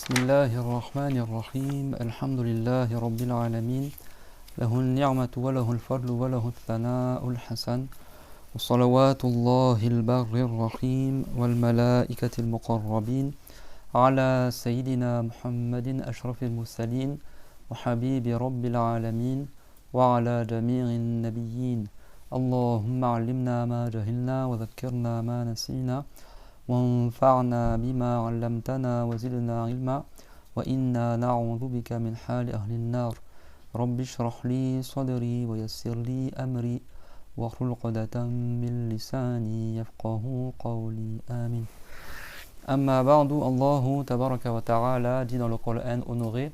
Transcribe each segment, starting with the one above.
بسم الله الرحمن الرحيم الحمد لله رب العالمين له النعمة وله الفضل وله الثناء الحسن وصلوات الله البر الرحيم والملائكة المقربين على سيدنا محمد أشرف المرسلين وحبيب رب العالمين وعلى جميع النبيين اللهم علمنا ما جهلنا وذكرنا ما نسينا وانفعنا بما علمتنا وزدنا علما وإنا نعوذ بك من حال أهل النار رب اشرح لي صدري ويسر لي أمري واحلل عقدة من لساني يفقه قولي آمين. أما بعد, Allah tabaraka wa ta'ala dit dans le Coran honoré: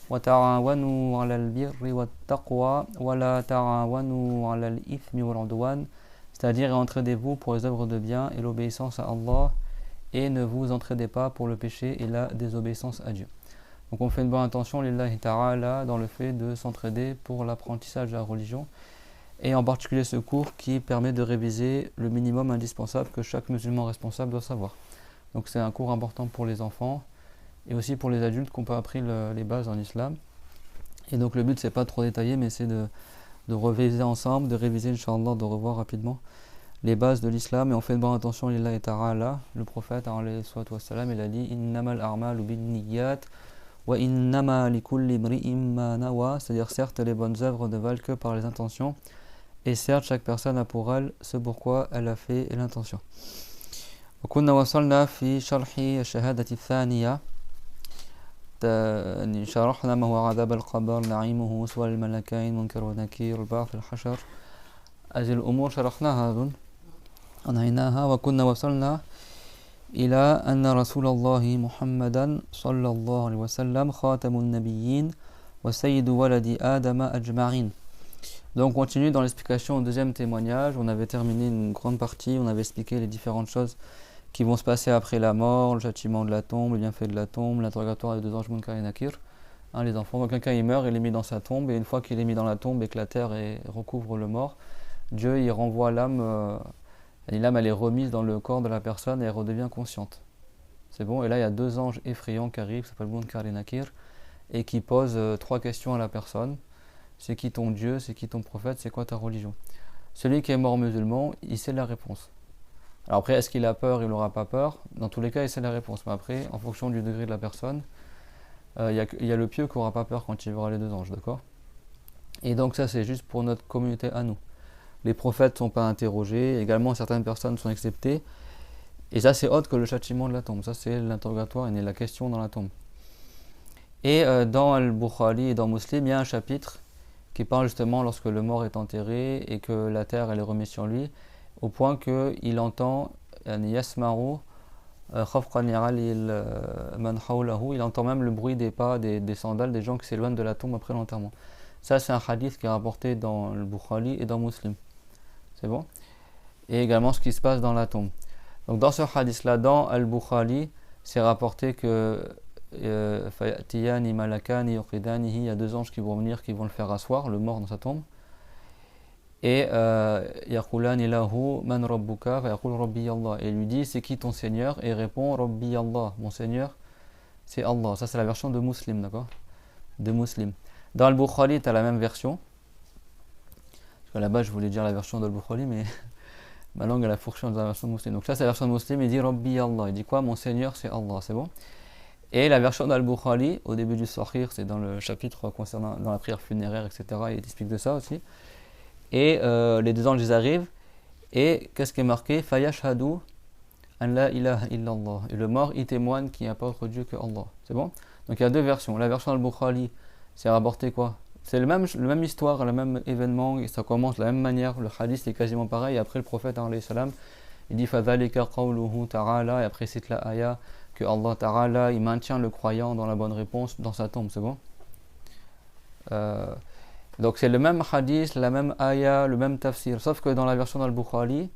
وَتَعَاوَنُوا عَلَى الْبِرِّ وَالتَّقْوَى وَلَا تَعَاوَنُوا عَلَى الْإِثْمِ وَالْعُدْوَانِ, c'est-à-dire entraidez-vous pour les œuvres de bien et l'obéissance à Allah, et ne vous entraidez pas pour le péché et la désobéissance à Dieu. Donc on fait une bonne intention lillahi ta'ala dans le fait de s'entraider pour l'apprentissage de la religion, et en particulier ce cours qui permet de réviser le minimum indispensable que chaque musulman responsable doit savoir. Donc c'est un cours important pour les enfants et aussi pour les adultes qui n'ont pas appris les bases en islam. Et donc le but c'est pas trop détaillé, mais c'est de réviser ensemble, de réviser Inch'Allah, de revoir rapidement les bases de l'islam. Et on fait une bonne attention lillahi ta'ala. Le prophète alayhi salatu wassalam, il a dit innamal a'malu binniyat wa innama likulli imri'in ma nawa, c'est-à-dire certes les bonnes œuvres ne valent que par les intentions, et certes chaque personne a pour elle ce pourquoi elle a fait l'intention. وكنا وصلنا في شرح الشهادة الثانية، شرحنا ما هو عذاب القبر، نعيمه، سؤال الملكين، منكر ونكير، البعث، الحشر. هذه الأمور شرحناها أظن، أنهيناها. وكنا وصلنا إلى أن رسول الله محمدا صلى الله عليه وسلم خاتم النبيين وسيد ولد آدم أجمعين. Donc on continue dans l'explication au deuxième témoignage. On avait terminé une grande partie, on avait expliqué les différentes choses qui vont se passer après la mort, le châtiment de la tombe, le bienfait de la tombe, l'interrogatoire des deux anges Munkar et Nakir, les enfants. Donc quelqu'un il meurt, il est mis dans sa tombe, et une fois qu'il est mis dans la tombe et que la terre recouvre le mort, Dieu il renvoie l'âme, l'âme elle est remise dans le corps de la personne et elle redevient consciente. C'est bon. Et là il y a deux anges effrayants qui arrivent, qui s'appellent Munkar et Nakir, et qui posent trois questions à la personne. C'est qui ton Dieu, c'est qui ton prophète, c'est quoi ta religion? Celui qui est mort musulman, il sait la réponse. Alors après, est-ce qu'il a peur, il n'aura pas peur? Dans tous les cas, il sait la réponse. Mais après, en fonction du degré de la personne, il y a le pieux qui n'aura pas peur quand il verra les deux anges, d'accord? Et donc ça, c'est juste pour notre communauté à nous. Les prophètes ne sont pas interrogés, également certaines personnes sont exceptées. Et ça, c'est autre que le châtiment de la tombe. Ça, c'est l'interrogatoire et la question dans la tombe. Et dans Al-Bukhari et dans Muslim, il y a un chapitre qui parle justement lorsque le mort est enterré et que la terre elle est remise sur lui, au point qu'il entend yasmaru khafqan yaralil man hawlahu, il entend même le bruit des pas, des sandales des gens qui s'éloignent de la tombe après l'enterrement. Ça c'est un hadith qui est rapporté dans le Bukhari et dans Muslim. C'est bon? Et également ce qui se passe dans la tombe. Donc dans ce hadith là, dans Al-Bukhari, c'est rapporté que il y a deux anges qui vont venir, qui vont le faire asseoir, le mort dans sa tombe, et yaqulani lahu man rabbuka fa yaqul rabbi Allah, et il lui dit c'est qui ton Seigneur, et il répond rabbi Allah, mon Seigneur c'est Allah. Ça c'est la version de Muslim, d'accord, de Muslim. Dans le Bukhari tu as la même version, parce que là-bas je voulais dire la version de Bukhari, mais ma langue elle a fourché dans la version de Muslim. Donc ça c'est la version de Muslim, il dit rabbi Allah, il dit quoi? Mon Seigneur c'est Allah, c'est bon. Et la version d'Al-Bukhari, au début du Sahih, c'est dans le chapitre concernant dans la prière funéraire, etc. Il explique de ça aussi. Et les deux anges ils arrivent, et qu'est-ce qui est marqué? Fayashhadu an la ilaha illallah. Et le mort il témoigne qu'il n'y a pas autre Dieu que Allah. C'est bon? Donc il y a deux versions. La version d'Al-Bukhari, c'est rapporté quoi? C'est le même histoire, le même événement, et ça commence de la même manière. Le hadith est quasiment pareil. Et après le prophète alayhi salam, il dit fadhalika qawluhu ta'ala, et après il cite la ayah que Allah Ta'ala il maintient le croyant dans la bonne réponse dans sa tombe, c'est bon? Donc c'est le même hadith, la même ayah, le même tafsir, sauf que dans la version d'Al-Bukhari,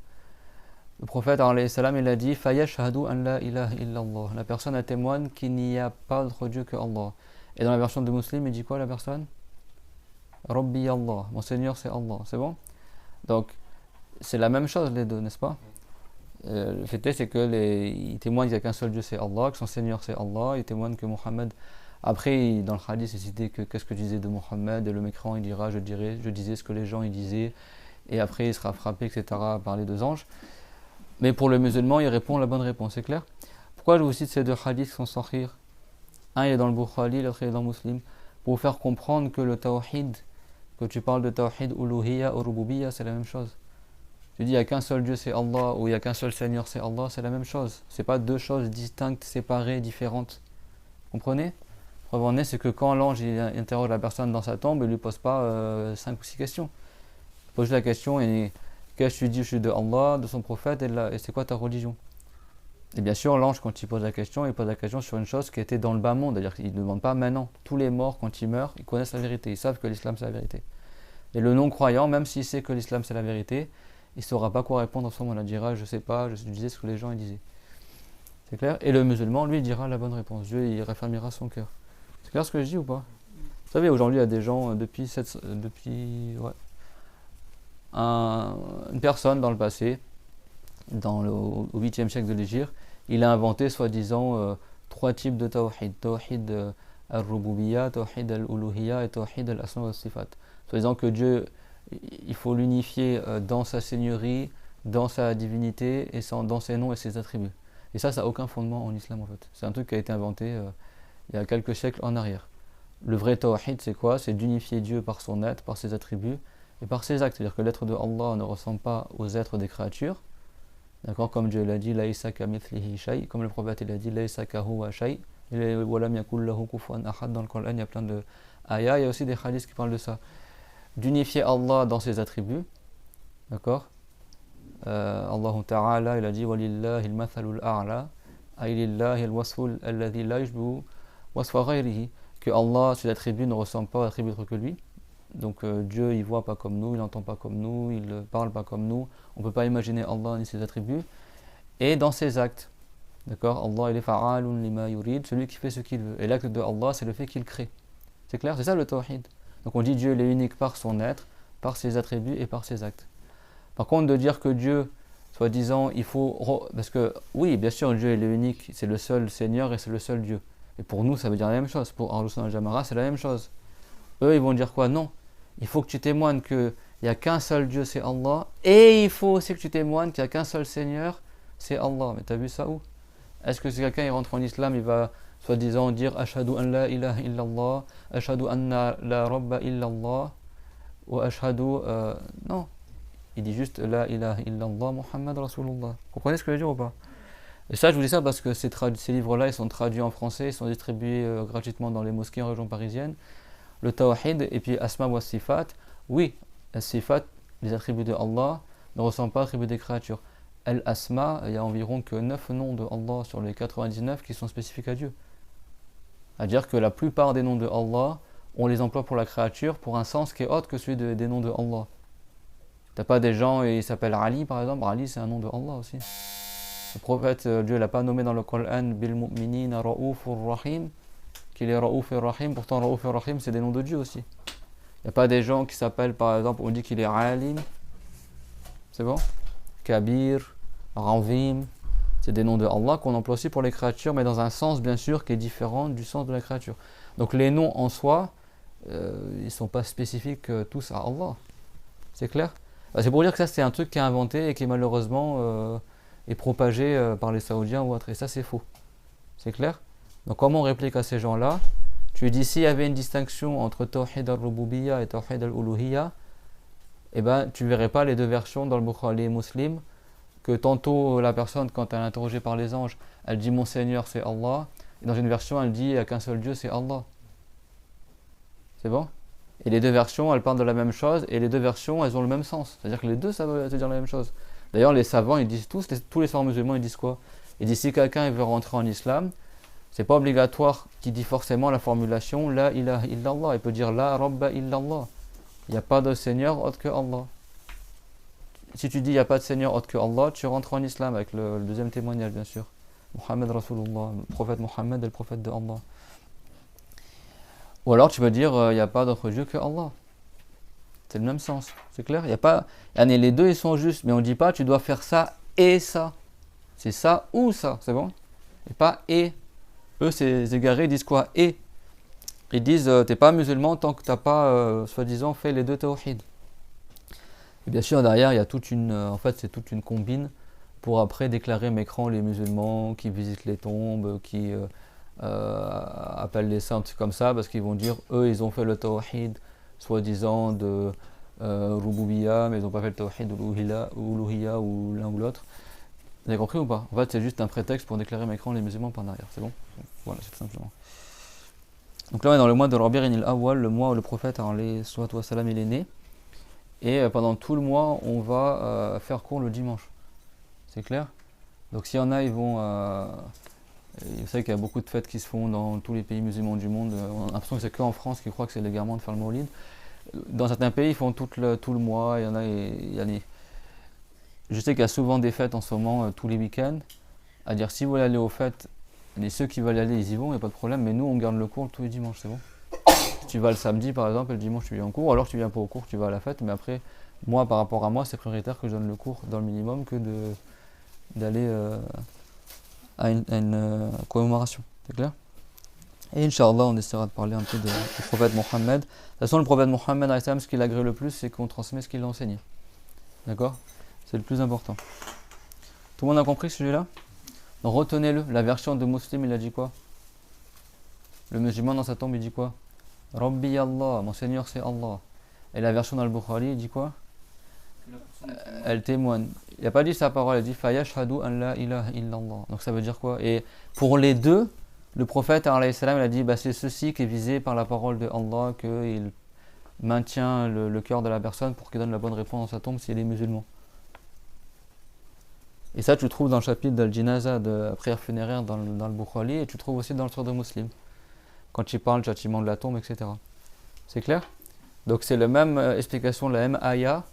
le prophète alayhi salam il a dit fayashhadu an la ilaha illallah, la personne elle témoigne qu'il n'y a pas d'autre Dieu que Allah. Et dans la version de Muslim il dit quoi la personne? Rabbi Allah, mon Seigneur c'est Allah, c'est bon? Donc c'est la même chose les deux, n'est-ce pas? Le fait est, c'est que il témoigne qu'il n'y a qu'un seul Dieu, c'est Allah, que son Seigneur, c'est Allah. Il témoigne que Mohammed. Après, dans le hadith, c'est cité que qu'est-ce que je disais de Mohammed, et le mécréant, il dira, je disais ce que les gens ils disaient, et après, il sera frappé, etc., par les deux anges. Mais pour le musulman, il répond la bonne réponse, c'est clair? Pourquoi je vous cite ces deux hadiths qui sont sahih? Un, il est dans le Bukhari, l'autre, il est dans le Muslim, pour vous faire comprendre que le tawhid, que tu parles de tawhid uluhiyya ou rububiyya, c'est la même chose. Tu dis il n'y a qu'un seul Dieu, c'est Allah, ou il n'y a qu'un seul Seigneur, c'est Allah, c'est la même chose. C'est pas deux choses distinctes, séparées, différentes. Vous comprenez? Preuve en est, c'est que quand l'ange il interroge la personne dans sa tombe, il ne lui pose pas 5 ou 6 questions. Il pose juste la question, et qu'est-ce que tu dis? Je suis de Allah, de son prophète, et c'est quoi ta religion? Et bien sûr, l'ange, quand il pose la question sur une chose qui était dans le bas monde, c'est-à-dire qu'il ne demande pas maintenant. Tous les morts, quand ils meurent, ils connaissent la vérité, ils savent que l'islam c'est la vérité. Et le non-croyant, même s'il sait que l'islam c'est la vérité, il ne saura pas quoi répondre en ce moment. Il dira, je sais pas, je disais ce que les gens ils disaient. C'est clair? Et le musulman, lui, il dira la bonne réponse. Dieu, il raffermira son cœur. C'est clair ce que je dis ou pas? Vous savez, aujourd'hui, il y a des gens, une personne dans le passé, au 8e siècle de l'Hégire, il a inventé soi-disant 3 types de tawhid. Tawhid al-rububiyya, tawhid al-uluhiyya et tawhid al-asma wa sifat. Soi-disant que Dieu, il faut l'unifier dans sa seigneurie, dans sa divinité, et dans ses noms et ses attributs. Et ça n'a aucun fondement en islam en fait. C'est un truc qui a été inventé il y a quelques siècles en arrière. Le vrai tawhid, c'est quoi? C'est d'unifier Dieu par son être, par ses attributs et par ses actes. C'est-à-dire que l'être de Allah ne ressemble pas aux êtres des créatures. D'accord? Comme Dieu l'a dit, Laïsa kamithlihi shay, comme le prophète l'a dit, Laïsa kahuwa shay, walam yakul lahu kufuwan ahad. Dans le Coran, il y a plein de ayats, il y a aussi des hadiths qui parlent de ça. D'unifier Allah dans ses attributs. D'accord? Allah Ta'ala, il a dit, Walillahi al-mathalul a'la, aylillahi al-wasful alladhi la yujbu wasfa ghayrihi. Que Allah, ses attributs ne ressemblent pas aux attributs autres que lui. Donc Dieu, il voit pas comme nous, il n'entend pas comme nous, il ne parle pas comme nous. On ne peut pas imaginer Allah ni ses attributs. Et dans ses actes, d'accord, Allah il est fa'alun lima yurid, celui qui fait ce qu'il veut. Et l'acte de Allah, c'est le fait qu'il crée. C'est clair? C'est ça le tawhid. Donc on dit Dieu il est unique par son être, par ses attributs et par ses actes. Par contre, de dire que Dieu, soi-disant, il faut... Parce que oui, bien sûr, Dieu il est unique, c'est le seul Seigneur et c'est le seul Dieu. Et pour nous, ça veut dire la même chose. Pour Ahlus Sunnah wal Jama'a, c'est la même chose. Eux, ils vont dire quoi? Non. Il faut que tu témoignes qu'il n'y a qu'un seul Dieu, c'est Allah. Et il faut aussi que tu témoignes qu'il n'y a qu'un seul Seigneur, c'est Allah. Mais t'as vu ça où? Est-ce que si quelqu'un il rentre en islam, il va soi-disant dire Ashhadu an la ilaha illallah, Ashhadu anna la rabba illallah, ou Ashhadu... non. Il dit juste La ilaha illallah Muhammad Rasulullah. Vous comprenez ce que je veux dire ou pas? Et ça, je vous dis ça parce que ces livres-là, ils sont traduits en français, ils sont distribués gratuitement dans les mosquées en région parisienne. Le tawhid et puis asma wa sifat, oui, as-sifat, les attributs de Allah, ne ressemblent pas aux attributs des créatures. Al-asma, il y a environ que 9 noms de Allah sur les 99 qui sont spécifiques à Dieu. C'est-à-dire que la plupart des noms de Allah, on les emploie pour la créature pour un sens qui est autre que celui des noms de Allah. T'as pas des gens, ils s'appellent Ali par exemple, Ali c'est un nom de Allah aussi. Le prophète, Dieu l'a pas nommé dans le Coran, Bil mu'minina ra'ufur rahim, qu'il est Raouf et Rahim, pourtant Raouf et Rahim c'est des noms de Dieu aussi. Il n'y a pas des gens qui s'appellent par exemple, on dit qu'il est Alim, c'est bon? Kabir, Ravim, c'est des noms de Allah qu'on emploie aussi pour les créatures, mais dans un sens bien sûr qui est différent du sens de la créature. Donc les noms en soi, ils ne sont pas spécifiques tous à Allah. C'est clair? C'est pour dire que ça c'est un truc qui est inventé et qui malheureusement est propagé par les Saoudiens ou autres, et ça c'est faux. C'est clair? Donc comment on réplique à ces gens-là? Tu dis s'il y avait une distinction entre Tawhid al-Rububiyya et Tawhid al-Uluhiyya, eh ben tu verrais pas les deux versions dans le Bukhari Muslim, que tantôt la personne quand elle est interrogée par les anges, elle dit mon Seigneur c'est Allah, et dans une version elle dit il n'y a qu'un seul Dieu c'est Allah. C'est bon? Et les deux versions elles parlent de la même chose, et les deux versions elles ont le même sens, c'est-à-dire que les deux ça veut dire la même chose. D'ailleurs les savants ils disent tous les savants musulmans ils disent quoi? Ils disent si quelqu'un veut rentrer en islam, c'est pas obligatoire qu'il dit forcément la formulation La ilaha illallah. Il peut dire La rabba illallah. Il n'y a pas de Seigneur autre que Allah. Si tu dis il n'y a pas de Seigneur autre que Allah, tu rentres en islam avec le deuxième témoignage bien sûr. Muhammad Rasulullah, le prophète Muhammad est le prophète de Allah. Ou alors tu peux dire il n'y a pas d'autre Dieu que Allah. C'est le même sens, c'est clair? Il y a pas, les deux ils sont justes, mais on ne dit pas tu dois faire ça et ça. C'est ça ou ça, c'est bon? Et pas et. Eux, ces égarés, ils disent quoi? Et. Ils disent t'es pas musulman tant que t'as pas, soi-disant, fait les deux tawhid. Et bien sûr, derrière, il y a toute une. En fait, c'est toute une combine pour après déclarer mécrans les musulmans qui visitent les tombes, qui appellent les saints, comme ça, parce qu'ils vont dire eux, ils ont fait le tawhid, soi-disant de Rububiyya, mais ils n'ont pas fait le tawhid Uluhiyya ou l'un ou l'autre. Vous avez compris ou pas? En fait, c'est juste un prétexte pour déclarer mécrans les musulmans par derrière, c'est bon? Voilà, c'est tout simplement. Donc là, on est dans le mois de Rabi' al-Awwal, le mois où le prophète, alayhi salatu wa salam, il est né. Et pendant tout le mois, on va faire court le dimanche. C'est clair? Donc s'il y en a, ils vont... vous savez qu'il y a beaucoup de fêtes qui se font dans tous les pays musulmans du monde. On a l'impression que c'est qu'en France qui croient que c'est légalement de faire le Maulid. Dans certains pays, ils font tout le mois. Il y en a... Je sais qu'il y a souvent des fêtes en ce moment, tous les week-ends. À dire, si vous voulez aller aux fêtes, ceux qui veulent y aller, ils y vont, il n'y a pas de problème. Mais nous, on garde le cours tous les dimanches, c'est bon? Si tu vas le samedi, par exemple, et le dimanche, tu viens en cours. Alors tu viens pas au cours, tu vas à la fête. Mais après, moi, par rapport à moi, c'est prioritaire que je donne le cours dans le minimum que d'aller à une commémoration. C'est clair? Et Inch'Allah, on essaiera de parler un peu du prophète Mohammed. De toute façon, le prophète Mohammed, ce qu'il agrée le plus, c'est qu'on transmet ce qu'il a enseigné. D'accord? C'est le plus important. Tout le monde a compris ce sujet-là? Retenez-le. La version de Muslim, il a dit quoi? Le musulman dans sa tombe, il dit quoi? Rabbi Allah, mon Seigneur c'est Allah. Et la version d'Al-Bukhari, il dit quoi? Elle témoigne. Il n'a pas dit sa parole, il dit Fayashhadu an la ilaha illallah. Donc ça veut dire quoi? Et pour les deux, le prophète alayhi salam, il a dit c'est ceci qui est visé par la parole de Allah, qu'il maintient le cœur de la personne pour qu'il donne la bonne réponse dans sa tombe s'il est musulman. Et ça, tu le trouves dans le chapitre d'Al-Jinaza, de la prière funéraire dans le Bukhari, et tu le trouves aussi dans le Sahih de Muslim, quand il parle du châtiment de la tombe, etc. C'est clair? Donc c'est la même explication, la même ayah,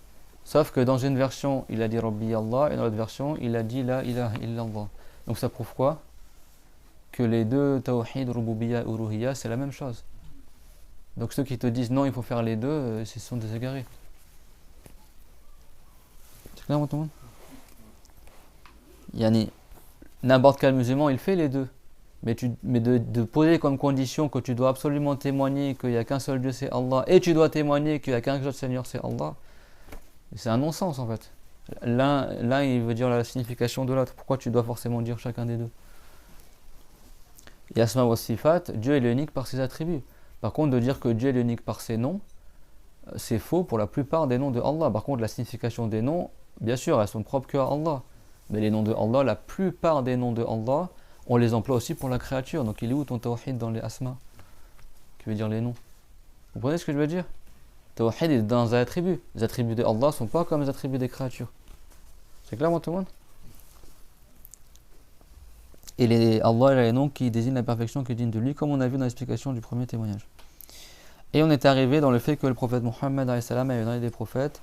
sauf que dans une version, il a dit Rabbi Allah, et dans l'autre version, il a dit La ilaha illallah. Donc ça prouve quoi? Que les deux tawhid, rububiyya et uluhiyya, c'est la même chose. Donc ceux qui te disent non, il faut faire les deux, ce sont des égarés. C'est clair, tout le monde? Yani, n'importe quel musulman, il fait les deux. Mais de poser comme condition que tu dois absolument témoigner qu'il n'y a qu'un seul Dieu, c'est Allah, et tu dois témoigner qu'il n'y a qu'un seul Seigneur, c'est Allah, c'est un non-sens en fait. L'un, il veut dire la signification de l'autre. Pourquoi tu dois forcément dire chacun des deux? Yasma wa sifat, Dieu est l'unique par ses attributs. Par contre, de dire que Dieu est l'unique par ses noms, c'est faux pour la plupart des noms de Allah. Par contre, la signification des noms, bien sûr, elles sont propres que à Allah. Mais les noms de Allah, la plupart des noms de Allah, on les emploie aussi pour la créature. Donc il est où ton tawhid dans les asma, qui veut dire les noms? Vous comprenez ce que je veux dire? Tawhid est dans les attributs. Les attributs de Allah ne sont pas comme les attributs des créatures. C'est clair, tout le monde? Et Allah a les noms qui désignent la perfection qui digne de lui, comme on a vu dans l'explication du premier témoignage. Et on est arrivé dans le fait que le prophète Mohammed a eu des prophètes,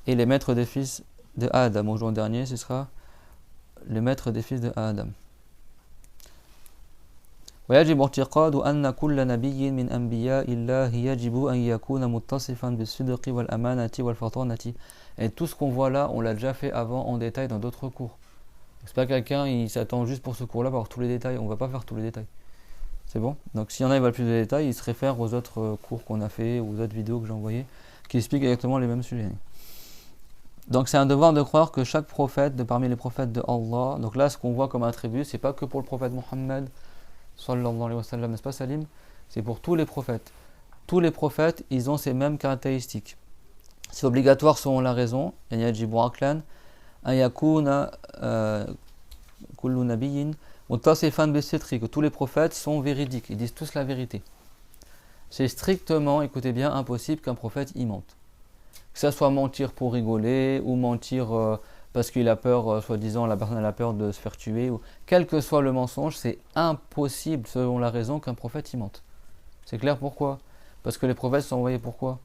et les maîtres des fils de Adam. Au jour dernier, ce sera le maître des fils de Adam. ويجب اعتقاد أن كل نبي من أنبياء الله يجب أن يكون متصفا بالصدق والأمانة والفطانة. Et tout ce qu'on voit là, on l'a déjà fait avant en détail dans d'autres cours. C'est pas quelqu'un, il s'attend juste pour ce cours-là pour avoir tous les détails. On va pas faire tous les détails. C'est bon? Donc s'il y en a, ils veulent plus de détails, ils se réfèrent aux autres cours qu'on a fait, aux autres vidéos que j'ai envoyées, qui expliquent exactement les mêmes sujets. Donc c'est un devoir de croire que chaque prophète, de parmi les prophètes de Allah, donc là ce qu'on voit comme attribut, c'est pas que pour le prophète Mohammed, sallallahu alayhi wa sallam, n'est-ce pas Salim? C'est pour tous les prophètes. Tous les prophètes, ils ont ces mêmes caractéristiques. C'est obligatoire selon la raison. Yajibu aqlan an yakuna kullu nabiyyin muttasifan bis-sidqi, que tous les prophètes sont véridiques, ils disent tous la vérité. C'est strictement, écoutez bien, impossible qu'un prophète y mente. Que ça soit mentir pour rigoler ou mentir parce qu'il a peur, soi-disant la personne a peur de se faire tuer, ou quel que soit le mensonge, c'est impossible selon la raison qu'un prophète y mente. C'est clair pourquoi? Parce que les prophètes sont envoyés pourquoi?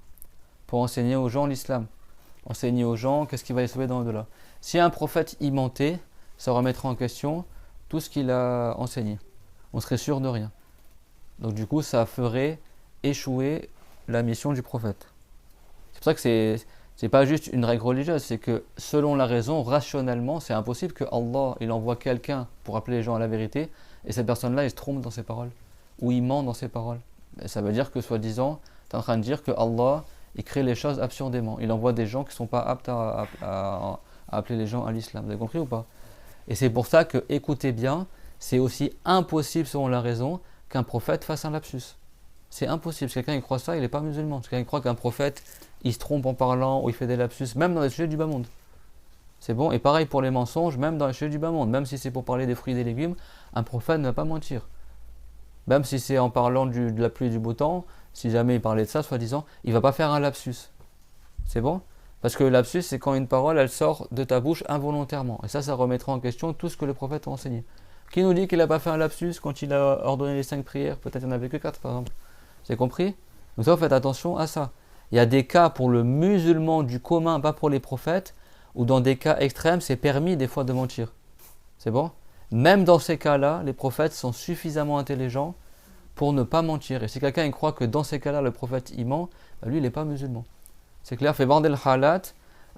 Pour enseigner aux gens l'islam. Enseigner aux gens qu'est-ce qui va les sauver dans l'au-delà. Si un prophète y mentait, ça remettrait en question tout ce qu'il a enseigné. On serait sûr de rien. Donc du coup, ça ferait échouer la mission du prophète. C'est pour ça que c'est C'est pas juste une règle religieuse, c'est que selon la raison, rationnellement, c'est impossible que Allah il envoie quelqu'un pour appeler les gens à la vérité et cette personne-là il se trompe dans ses paroles ou il ment dans ses paroles. Et ça veut dire que soi-disant, tu es en train de dire que Allah il crée les choses absurdément. Il envoie des gens qui ne sont pas aptes à appeler les gens à l'islam. Vous avez compris ou pas? Et c'est pour ça que, écoutez bien, c'est aussi impossible selon la raison qu'un prophète fasse un lapsus. C'est impossible. Si quelqu'un il croit ça, il n'est pas musulman. Si quelqu'un croit qu'un prophète il se trompe en parlant ou il fait des lapsus, même dans les sujets du bas monde. C'est bon. Et pareil pour les mensonges, même dans les sujets du bas monde. Même si c'est pour parler des fruits et des légumes, un prophète ne va pas mentir. Même si c'est en parlant de la pluie et du beau temps, si jamais il parlait de ça, soi-disant, il ne va pas faire un lapsus. C'est bon? Parce que le lapsus, c'est quand une parole, elle sort de ta bouche involontairement. Et ça remettra en question tout ce que le prophète a enseigné. Qui nous dit qu'il n'a pas fait un lapsus quand il a ordonné les 5 prières? Peut-être il n'y en avait que 4, par exemple. Vous avez compris? Donc ça, faites attention à ça. Il y a des cas pour le musulman du commun, pas pour les prophètes, où dans des cas extrêmes, c'est permis des fois de mentir. C'est bon? Même dans ces cas-là, les prophètes sont suffisamment intelligents pour ne pas mentir. Et si quelqu'un il croit que dans ces cas-là, le prophète il ment, bah lui, il n'est pas musulman. C'est clair, fait ba'd al-halat,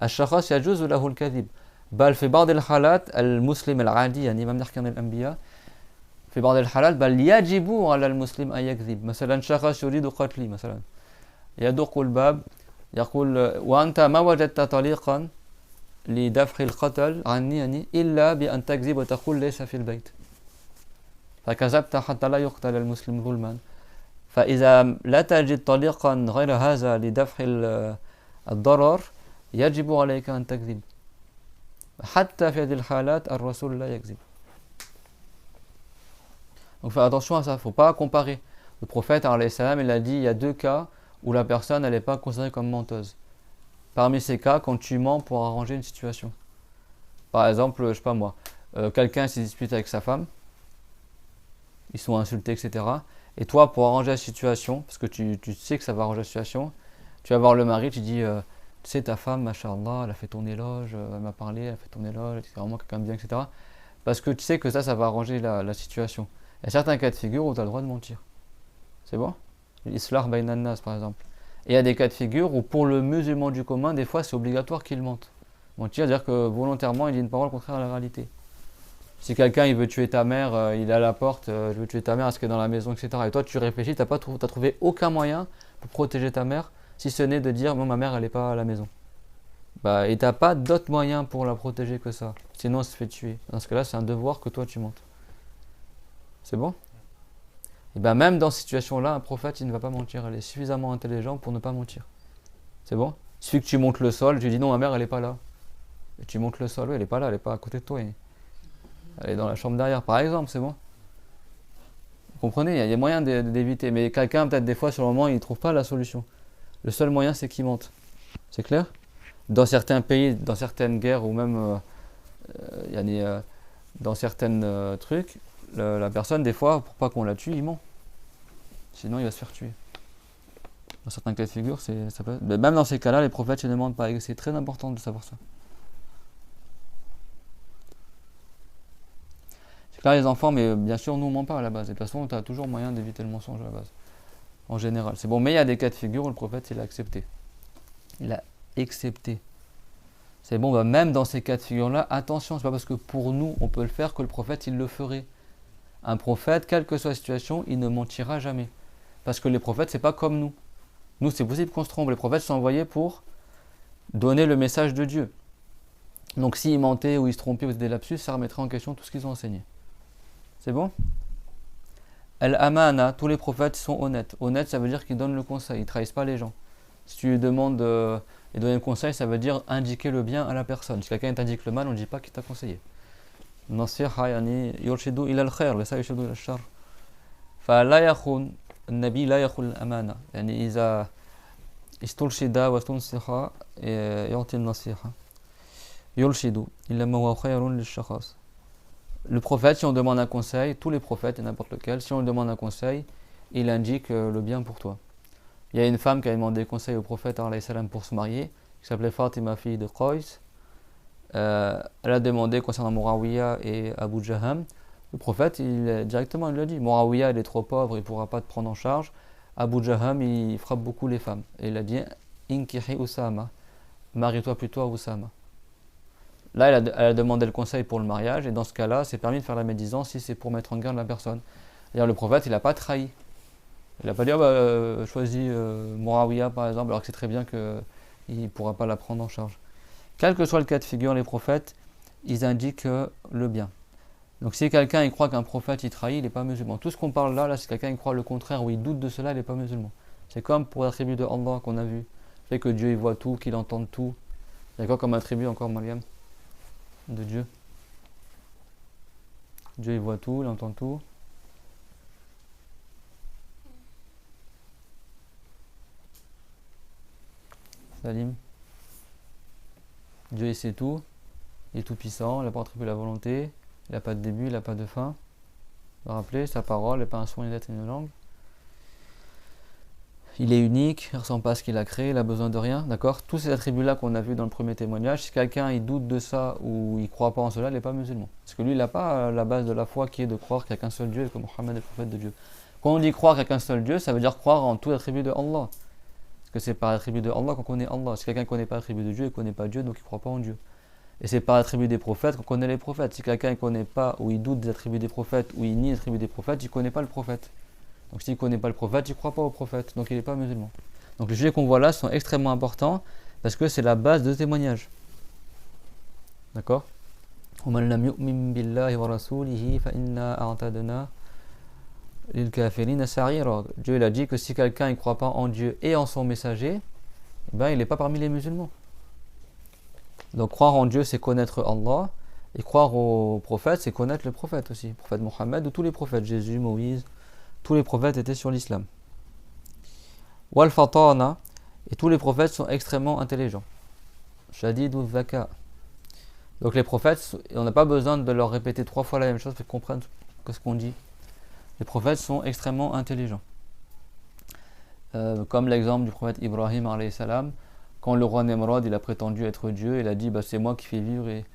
al-shakhas yajuzu lahu al-kadhib. Bal fait ba'd al-halat, al-muslim al-adi, yani ma min arkan al-anbiya. في بعض الحالات بل يجب على المسلم أن يكذب مثلا شخص يريد قتلي مثلا يدق الباب يقول وأنت ما وجدت طريقا لدفع القتل عني يعني إلا بأن تكذب وتقول ليس في البيت فكذبت حتى لا يقتل المسلم ظلما فإذا لا تجد طريقا غير هذا لدفع الضرر يجب عليك أن تكذب حتى في هذه الحالات الرسول لا يكذب. Donc faites attention à ça, il ne faut pas comparer. Le prophète, alayhi salam, il a dit, il y a 2 cas où la personne n'est pas considérée comme menteuse. Parmi ces cas, quand tu mens pour arranger une situation. Par exemple, je sais pas moi, quelqu'un se dispute avec sa femme, ils sont insultés, etc. Et toi, pour arranger la situation, parce que tu sais que ça va arranger la situation, tu vas voir le mari, tu dis, tu sais, ta femme, machallah, elle a fait ton éloge, elle m'a parlé, elle a fait ton éloge, c'est vraiment quelqu'un de bien, etc. Parce que tu sais que ça va arranger la situation. Il y a certains cas de figure où tu as le droit de mentir. C'est bon? L'islah bayna nas par exemple. Et il y a des cas de figure où pour le musulman du commun, des fois c'est obligatoire qu'il mente. Mentir, c'est-à-dire que volontairement il dit une parole contraire à la réalité. Si quelqu'un il veut tuer ta mère, il est à la porte, je veux tuer ta mère, est-ce qu'elle est dans la maison, etc. Et toi tu réfléchis, t'as trouvé aucun moyen pour protéger ta mère, si ce n'est de dire bon ma mère elle n'est pas à la maison. Bah, et t'as pas d'autre moyen pour la protéger que ça. Sinon elle se fait tuer. Dans ce cas-là c'est un devoir que toi tu mentes. C'est bon? Et bien même dans cette situation-là, un prophète, il ne va pas mentir. Il est suffisamment intelligent pour ne pas mentir. C'est bon? Il suffit que tu montes le sol, tu dis non, ma mère, elle n'est pas là. Et tu montes le sol, oui, elle n'est pas là, elle n'est pas à côté de toi. Elle est dans la chambre derrière, par exemple, c'est bon? Vous comprenez? Il y a moyen d'éviter. Mais quelqu'un, peut-être des fois, sur le moment, il ne trouve pas la solution. Le seul moyen, c'est qu'il mente. C'est clair? Dans certains pays, dans certaines guerres, ou même dans certains trucs, la personne, des fois, pour pas qu'on la tue, il ment. Sinon, il va se faire tuer. Dans certains cas de figure, ça peut... Mais même dans ces cas-là, les prophètes ne demandent pas. Et c'est très important de savoir ça. C'est clair, les enfants, mais bien sûr, nous, on ment pas à la base. Et de toute façon, tu as toujours moyen d'éviter le mensonge à la base. En général. C'est bon, mais il y a des cas de figure où le prophète, il a accepté. Il a accepté. C'est bon, bah, même dans ces cas de figure-là, attention, c'est pas parce que pour nous, on peut le faire que le prophète, il le ferait. Un prophète, quelle que soit la situation, il ne mentira jamais. Parce que les prophètes, c'est pas comme nous. Nous, c'est possible qu'on se trompe. Les prophètes sont envoyés pour donner le message de Dieu. Donc, s'ils mentaient ou ils se trompaient ou des lapsus, ça remettrait en question tout ce qu'ils ont enseigné. C'est bon? Al-amana, tous les prophètes sont honnêtes. Honnête, ça veut dire qu'ils donnent le conseil, ils ne trahissent pas les gens. Si tu lui demandes de donner le conseil, ça veut dire indiquer le bien à la personne. Si quelqu'un t'indique le mal, on ne dit pas qu'il t'a conseillé. نصيحة يعني يرشد إلى الخير ليس يرشد إلى الشر فلا يخون النبي لا يخون الأمانة يعني إذا استرشد واستنصح يعطي النصيحة يرشد إلى ما هو خير للشخص. Le prophète, si on demande un conseil, tous les prophètes et n'importe lequel, si on lui demande un conseil, il indique le bien pour toi. Il y a une femme qui a demandé conseil au prophète alayhi salam pour se marier, qui s'appelait Fatima, fille de Qais. Elle a demandé concernant Muawiyah et Abu Jaham. Le prophète, directement, il lui a dit Muawiyah, il est trop pauvre, il ne pourra pas te prendre en charge. Abu Jaham, il frappe beaucoup les femmes. Et il a dit Inkihi Usama, marie-toi plutôt à Oussama. Là, elle a demandé le conseil pour le mariage, et dans ce cas-là, c'est permis de faire la médisance si c'est pour mettre en garde la personne. C'est-à-dire, le prophète, il n'a pas trahi. Il n'a pas dit, choisis Muawiyah par exemple, alors que c'est très bien qu'il ne pourra pas la prendre en charge. Quel que soit le cas de figure, les prophètes, ils indiquent le bien. Donc si quelqu'un il croit qu'un prophète il trahit, il n'est pas musulman. Tout ce qu'on parle là, si quelqu'un il croit le contraire ou il doute de cela, il n'est pas musulman. C'est comme pour l'attribut de Allah qu'on a vu. Le fait que Dieu il voit tout, qu'il entend tout. Il y a quoi comme attribut encore, Mariam, de Dieu? Dieu il voit tout, il entend tout. Salim. Dieu il sait tout. Il est tout puissant, il n'a pas attribué la volonté. Il n'a pas de début, il n'a pas de fin. Vous vous rappelez, sa parole n'est pas un son, une lettre, une langue. Il est unique, il ne ressemble pas à ce qu'il a créé, il n'a besoin de rien, d'accord? Tous ces attributs-là qu'on a vus dans le premier témoignage, si quelqu'un il doute de ça ou il ne croit pas en cela, il n'est pas musulman. Parce que lui, il n'a pas la base de la foi qui est de croire qu'il n'y a qu'un seul Dieu et que Mohammed est le prophète de Dieu. Quand on dit croire qu'il n'y a qu'un seul Dieu, ça veut dire croire en tout attribut de Allah. Parce que c'est par attribut de Allah qu'on connaît Allah. Si quelqu'un ne connaît pas l'attribut de Dieu, il ne connaît pas Dieu, donc il ne croit pas en Dieu. Et c'est par l'attribut des prophètes qu'on connaît les prophètes. Si quelqu'un ne connaît pas ou il doute des attributs des prophètes ou il nie les attributs des prophètes, il ne connaît pas le prophète. Donc s'il ne connaît pas le prophète, il ne croit pas au prophète. Donc il n'est pas musulman. Donc les sujets qu'on voit là sont extrêmement importants parce que c'est la base de témoignage. D'accord? Dieu il a dit que si quelqu'un ne croit pas en Dieu et en son messager, ben, il n'est pas parmi les musulmans. Donc croire en Dieu, c'est connaître Allah, et croire au prophète, c'est connaître le prophète aussi. Le prophète Mohammed ou tous les prophètes, Jésus, Moïse, tous les prophètes étaient sur l'islam. Wal fatana, et tous les prophètes sont extrêmement intelligents. Shadid ou Zaka. Donc les prophètes, on n'a pas besoin de leur répéter 3 fois la même chose pour qu'ils comprennent ce qu'on dit. Les prophètes sont extrêmement intelligents. Comme l'exemple du prophète Ibrahim alayhi salam, quand le roi Nemrod il a prétendu être Dieu, il a dit c'est moi qui fais vivre et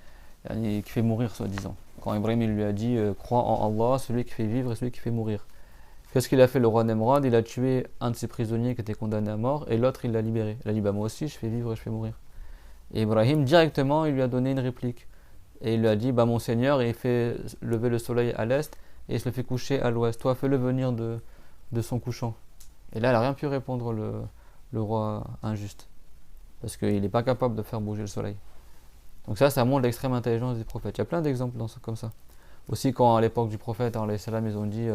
qui fait mourir soi-disant. Quand Ibrahim il lui a dit crois en Allah, celui qui fait vivre et celui qui fait mourir. Qu'est-ce qu'il a fait le roi Nemrod? Il a tué un de ses prisonniers qui était condamné à mort et l'autre il l'a libéré. Il a dit moi aussi je fais vivre et je fais mourir. Et Ibrahim directement il lui a donné une réplique. Et il lui a dit mon Seigneur il fait lever le soleil à l'est et il se le fait coucher à l'ouest. Toi fais-le venir de son couchant. Et là il n'a rien pu répondre le roi injuste. Parce qu'il n'est pas capable de faire bouger le soleil. Donc ça montre l'extrême intelligence des prophètes. Il y a plein d'exemples comme ça. Aussi quand à l'époque du prophète, ils ont dit,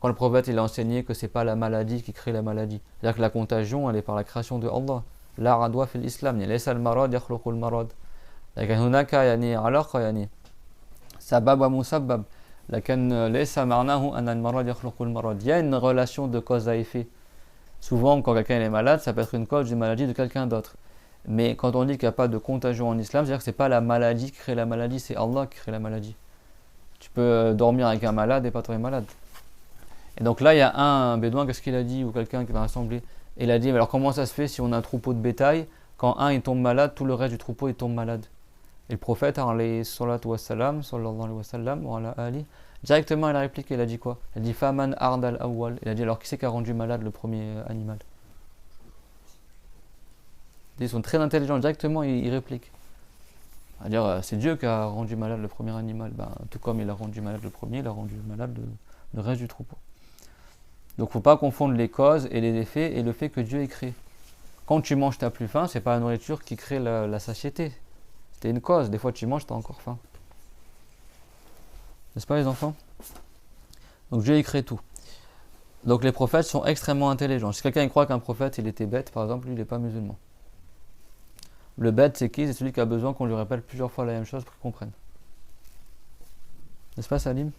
quand le prophète il a enseigné que c'est pas la maladie qui crée la maladie. C'est-à-dire que la contagion elle est par la création de Allah. La radwa fil islam, laysa al marad yakhluqu al marad. لكن هناك يعني علاقة يعني سبب ومسبب لكن ليس معناه أن المرض يخلق المرض. Il y a une relation de cause à effet. Souvent quand quelqu'un est malade, ça peut être une cause d'une maladie de quelqu'un d'autre. Mais quand on dit qu'il n'y a pas de contagion en islam, c'est-à-dire que ce n'est pas la maladie qui crée la maladie, c'est Allah qui crée la maladie. Tu peux dormir avec un malade et pas tomber malade. Et donc là, il y a un bédouin, qu'est-ce qu'il a dit, ou quelqu'un qui va rassembler. Il a dit, mais alors comment ça se fait si on a un troupeau de bétail, quand un il tombe malade, tout le reste du troupeau il tombe malade. Et le prophète, alayhi salatu wassalam, sallallahu alayhi wa sallam, wa ala ali, directement il a répliqué, il a dit quoi? Il a dit, Faman ard al-awwal. Il a dit, alors qui c'est qui a rendu malade le premier animal? Ils sont très intelligents, directement ils répliquent. C'est-à-dire, c'est Dieu qui a rendu malade le premier animal. Tout comme il a rendu malade le premier, il a rendu malade le reste du troupeau. Donc il ne faut pas confondre les causes et les effets et le fait que Dieu ait créé. Quand tu manges, tu n'as plus faim, c'est pas la nourriture qui crée la satiété. C'était une cause. Des fois tu manges, tu as encore faim. N'est-ce pas les enfants? Donc Dieu il crée tout. Donc les prophètes sont extrêmement intelligents. Si quelqu'un croit qu'un prophète il était bête, par exemple, lui il n'est pas musulman. Le bête, c'est qui? C'est celui qui a besoin qu'on lui répète plusieurs fois la même chose pour qu'il comprenne. N'est-ce pas, Salim?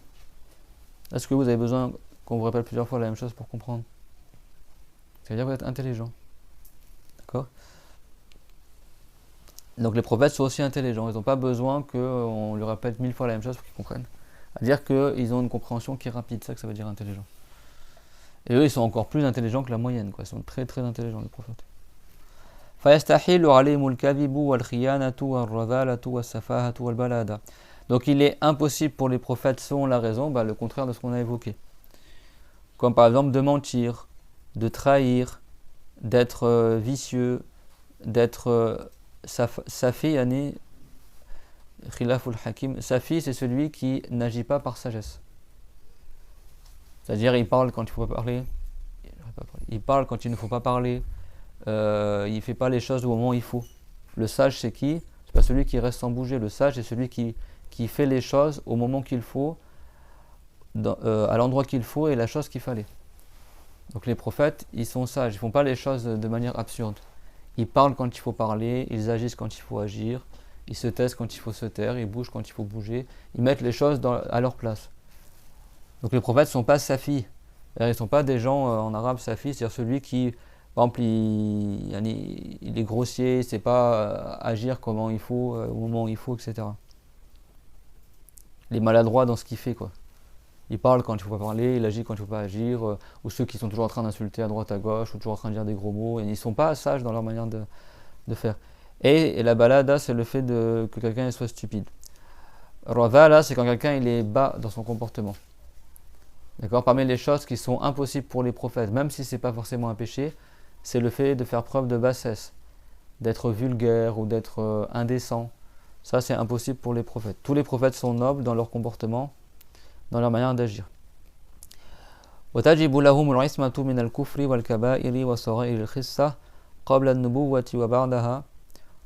Est-ce que vous avez besoin qu'on vous répète plusieurs fois la même chose pour comprendre? Ça veut dire que vous êtes intelligent. D'accord? Donc les prophètes sont aussi intelligents. Ils n'ont pas besoin qu'on lui répète 1000 fois la même chose pour qu'ils comprennent. C'est-à-dire qu'ils ont une compréhension qui est rapide. C'est ça que ça veut dire intelligent. Et eux, ils sont encore plus intelligents que la moyenne, quoi. Ils sont très très intelligents, les prophètes. Donc il est impossible pour les prophètes selon la raison, le contraire de ce qu'on a évoqué. Comme par exemple de mentir, de trahir, d'être vicieux, d'être Safi, yani, khilaful hakim. Safi, c'est celui qui n'agit pas par sagesse. C'est-à-dire, il parle quand il ne faut pas parler. Il parle quand il ne faut pas parler. Il ne fait pas les choses au moment où il faut. Le sage, c'est qui? C'est pas celui qui reste sans bouger. Le sage, c'est celui qui fait les choses au moment qu'il faut, à l'endroit qu'il faut et la chose qu'il fallait. Donc les prophètes, ils sont sages. Ils ne font pas les choses de manière absurde. Ils parlent quand il faut parler, ils agissent quand il faut agir, ils se taisent quand il faut se taire, ils bougent quand il faut bouger. Ils mettent les choses à leur place. Donc les prophètes ne sont pas safis. Ils ne sont pas des gens en arabe safis, c'est-à-dire celui qui, par exemple, il est grossier, il ne sait pas agir comment il faut, au moment où il faut, etc. Il est maladroit dans ce qu'il fait, quoi. Il parle quand il ne faut pas parler, il agit quand il ne faut pas agir, ou ceux qui sont toujours en train d'insulter à droite à gauche, ou toujours en train de dire des gros mots, et ils ne sont pas sages dans leur manière de faire. Et la balada, c'est le fait que quelqu'un soit stupide. Radhala, c'est quand quelqu'un il est bas dans son comportement. D'accord. Parmi les choses qui sont impossibles pour les prophètes, même si ce n'est pas forcément un péché, c'est le fait de faire preuve de bassesse, d'être vulgaire ou d'être indécent. Ça, c'est impossible pour les prophètes. Tous les prophètes sont nobles dans leur comportement, dans leur manière d'agir. وتجب لهم العصمة من الكفر والكبائر وصغائر الخصة قبل النبوة وبعدها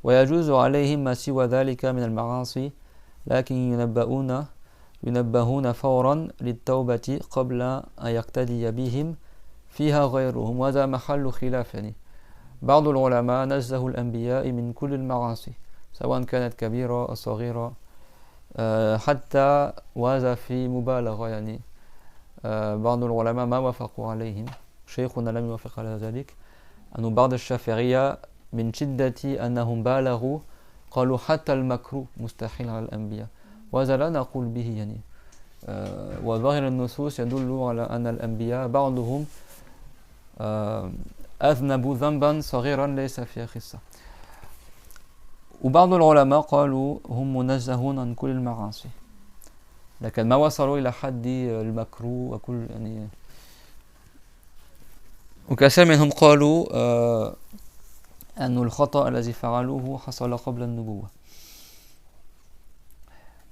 ويجوز عليهم ما سوى ذلك من المعاصي لكن ينبهون فورا للتوبة قبل أن يقتدي بهم فيها غيرهم وهذا محل خلاف يعني بعض العلماء نزه الأنبياء من كل المعاصي سواء كانت كبيرة أو صغيرة حتى وهذا في مبالغة يعني بعض العلماء ما وافقوا عليهم شيخنا لم يوافق على ذلك أن بعض الشافعية من شدة أنهم بالغوا قالوا حتى المكروه مستحيل على الأنبياء وهذا لا نقول به يعني وظاهر النصوص يدل على أن الأنبياء بعضهم أذنبوا ذنبا صغيرا ليس فيه خصة وبعض العلماء قالوا هم منزهون عن كل المعاصي لكن ما وصلوا إلى حد المكروه وكل يعني وكثير منهم قالوا أن الخطأ الذي فعلوه حصل قبل النبوة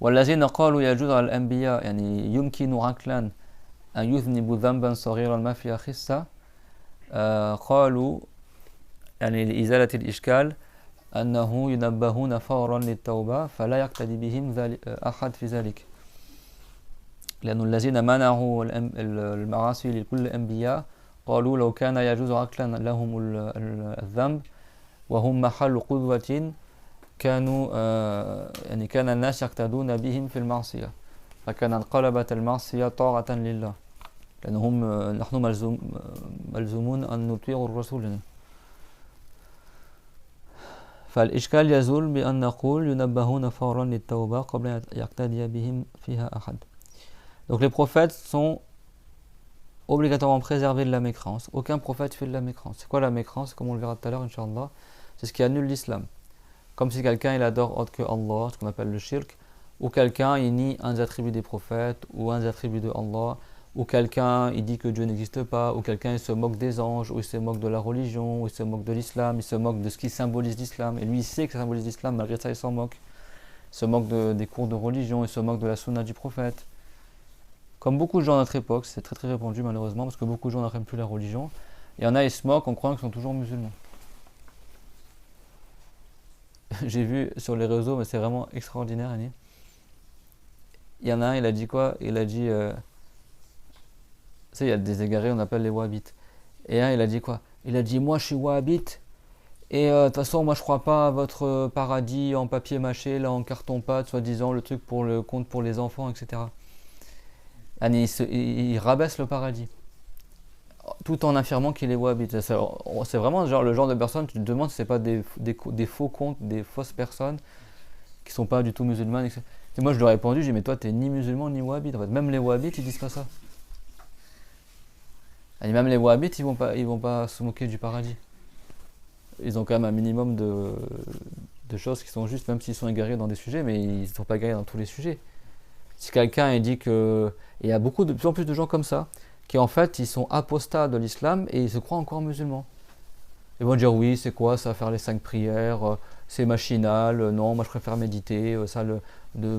والذين قالوا يجوز على الأنبياء يعني يمكن عقلا أن يذنبوا ذنبا صغيرا ما فيه خصة قالوا يعني لإزالة الإشكال أنه ينبهون فورا للتوبة فلا يقتدي بهم أحد في ذلك لأن الذين منعوا المعاصي لكل الأنبياء قالوا لو كان يجوز عقلا لهم الذنب وهم محل قدوة كانوا يعني كان الناس يقتدون بهم في المعصية فكان انقلبت المعصية طاعة لله لأنهم نحن ملزومون أن نطيع الرسول فالإشكال يزول بأن نقول ينبهون فورا للتوبة قبل أن يقتدي بهم فيها أحد. Donc les prophètes sont obligatoirement préservés de la mécréance. Aucun prophète fait de la mécréance. C'est quoi la mécréance? Comme on le verra tout à l'heure, Inch'Allah, c'est ce qui annule l'islam. Comme si quelqu'un il adore autre que Allah, ce qu'on appelle le shirk, ou quelqu'un il nie un des attributs des prophètes, ou un des attributs de Allah, ou quelqu'un il dit que Dieu n'existe pas, ou quelqu'un il se moque des anges, ou il se moque de la religion, ou il se moque de l'islam, il se moque de ce qui symbolise l'islam, et lui il sait que ça symbolise l'islam, malgré ça il s'en moque. Il se moque des cours de religion, il se moque de la sunna du prophète. Comme beaucoup de gens à notre époque, c'est très très répandu malheureusement, parce que beaucoup de gens n'apprennent plus la religion. Il y en a, ils se moquent en croyant qu'ils sont toujours musulmans. J'ai vu sur les réseaux, mais c'est vraiment extraordinaire. Il y en a un, il a dit quoi? Il a dit, tu sais, il y a des égarés, on appelle les wahhabites. Et un, il a dit quoi? Il a dit, moi je suis wahhabite, et de toute façon, moi je crois pas à votre paradis en papier mâché, là en carton-pâte, soi-disant le truc pour le compte pour les enfants, etc. Il rabaisse le paradis tout en affirmant qu'il est wahhabite. C'est vraiment genre, le genre de personne, tu te demandes si c'est pas des faux comptes, des fausses personnes qui sont pas du tout musulmanes, etc. Et moi je leur ai répondu, j'ai dit mais toi t'es ni musulman ni wahhabite. En fait, même les wahhabites ils disent pas ça. Et même les wahhabites ils vont pas se moquer du paradis. Ils ont quand même un minimum de choses qui sont justes, même s'ils sont égarés dans des sujets, mais ils ne sont pas égarés dans tous les sujets. Si quelqu'un dit que... Il y a de plus en plus de gens comme ça, qui en fait, ils sont apostats de l'islam et ils se croient encore musulmans. Ils vont dire oui, c'est quoi ça, faire les 5 prières, c'est machinal, non, moi je préfère méditer,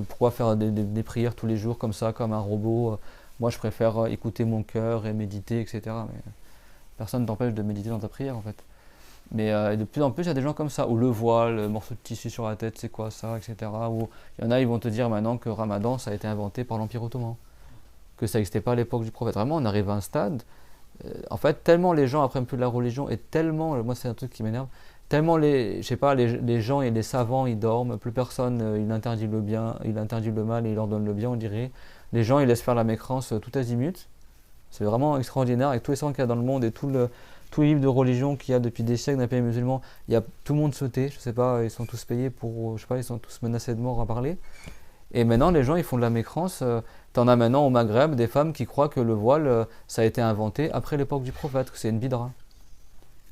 pourquoi faire des prières tous les jours comme ça, comme un robot, moi je préfère écouter mon cœur et méditer, etc. Mais personne ne t'empêche de méditer dans ta prière en fait. Mais de plus en plus, il y a des gens comme ça, ou le voile, le morceau de tissu sur la tête, c'est quoi ça, etc. Ou il y en a, ils vont te dire maintenant que Ramadan, ça a été inventé par l'Empire Ottoman, que ça n'existait pas à l'époque du prophète. Vraiment, on arrive à un stade, en fait, tellement les gens apprennent plus de la religion, et tellement, moi c'est un truc qui m'énerve, tellement je sais pas, les gens et les savants, ils dorment, plus personne, il interdit le bien, il interdit le mal et il leur donne le bien, on dirait. Les gens, ils laissent faire la mécrance tout azimut. C'est vraiment extraordinaire, avec tous les savants qu'il y a dans le monde et tous les livres de religion qu'il y a depuis des siècles dans les pays musulmans, il y a tout le monde sauté, je sais pas, ils sont tous payés pour, je sais pas, ils sont tous menacés de mort à parler. Et maintenant, les gens, ils font de la mécrance. T'en as maintenant au Maghreb des femmes qui croient que le voile, ça a été inventé après l'époque du prophète, que c'est une bidra.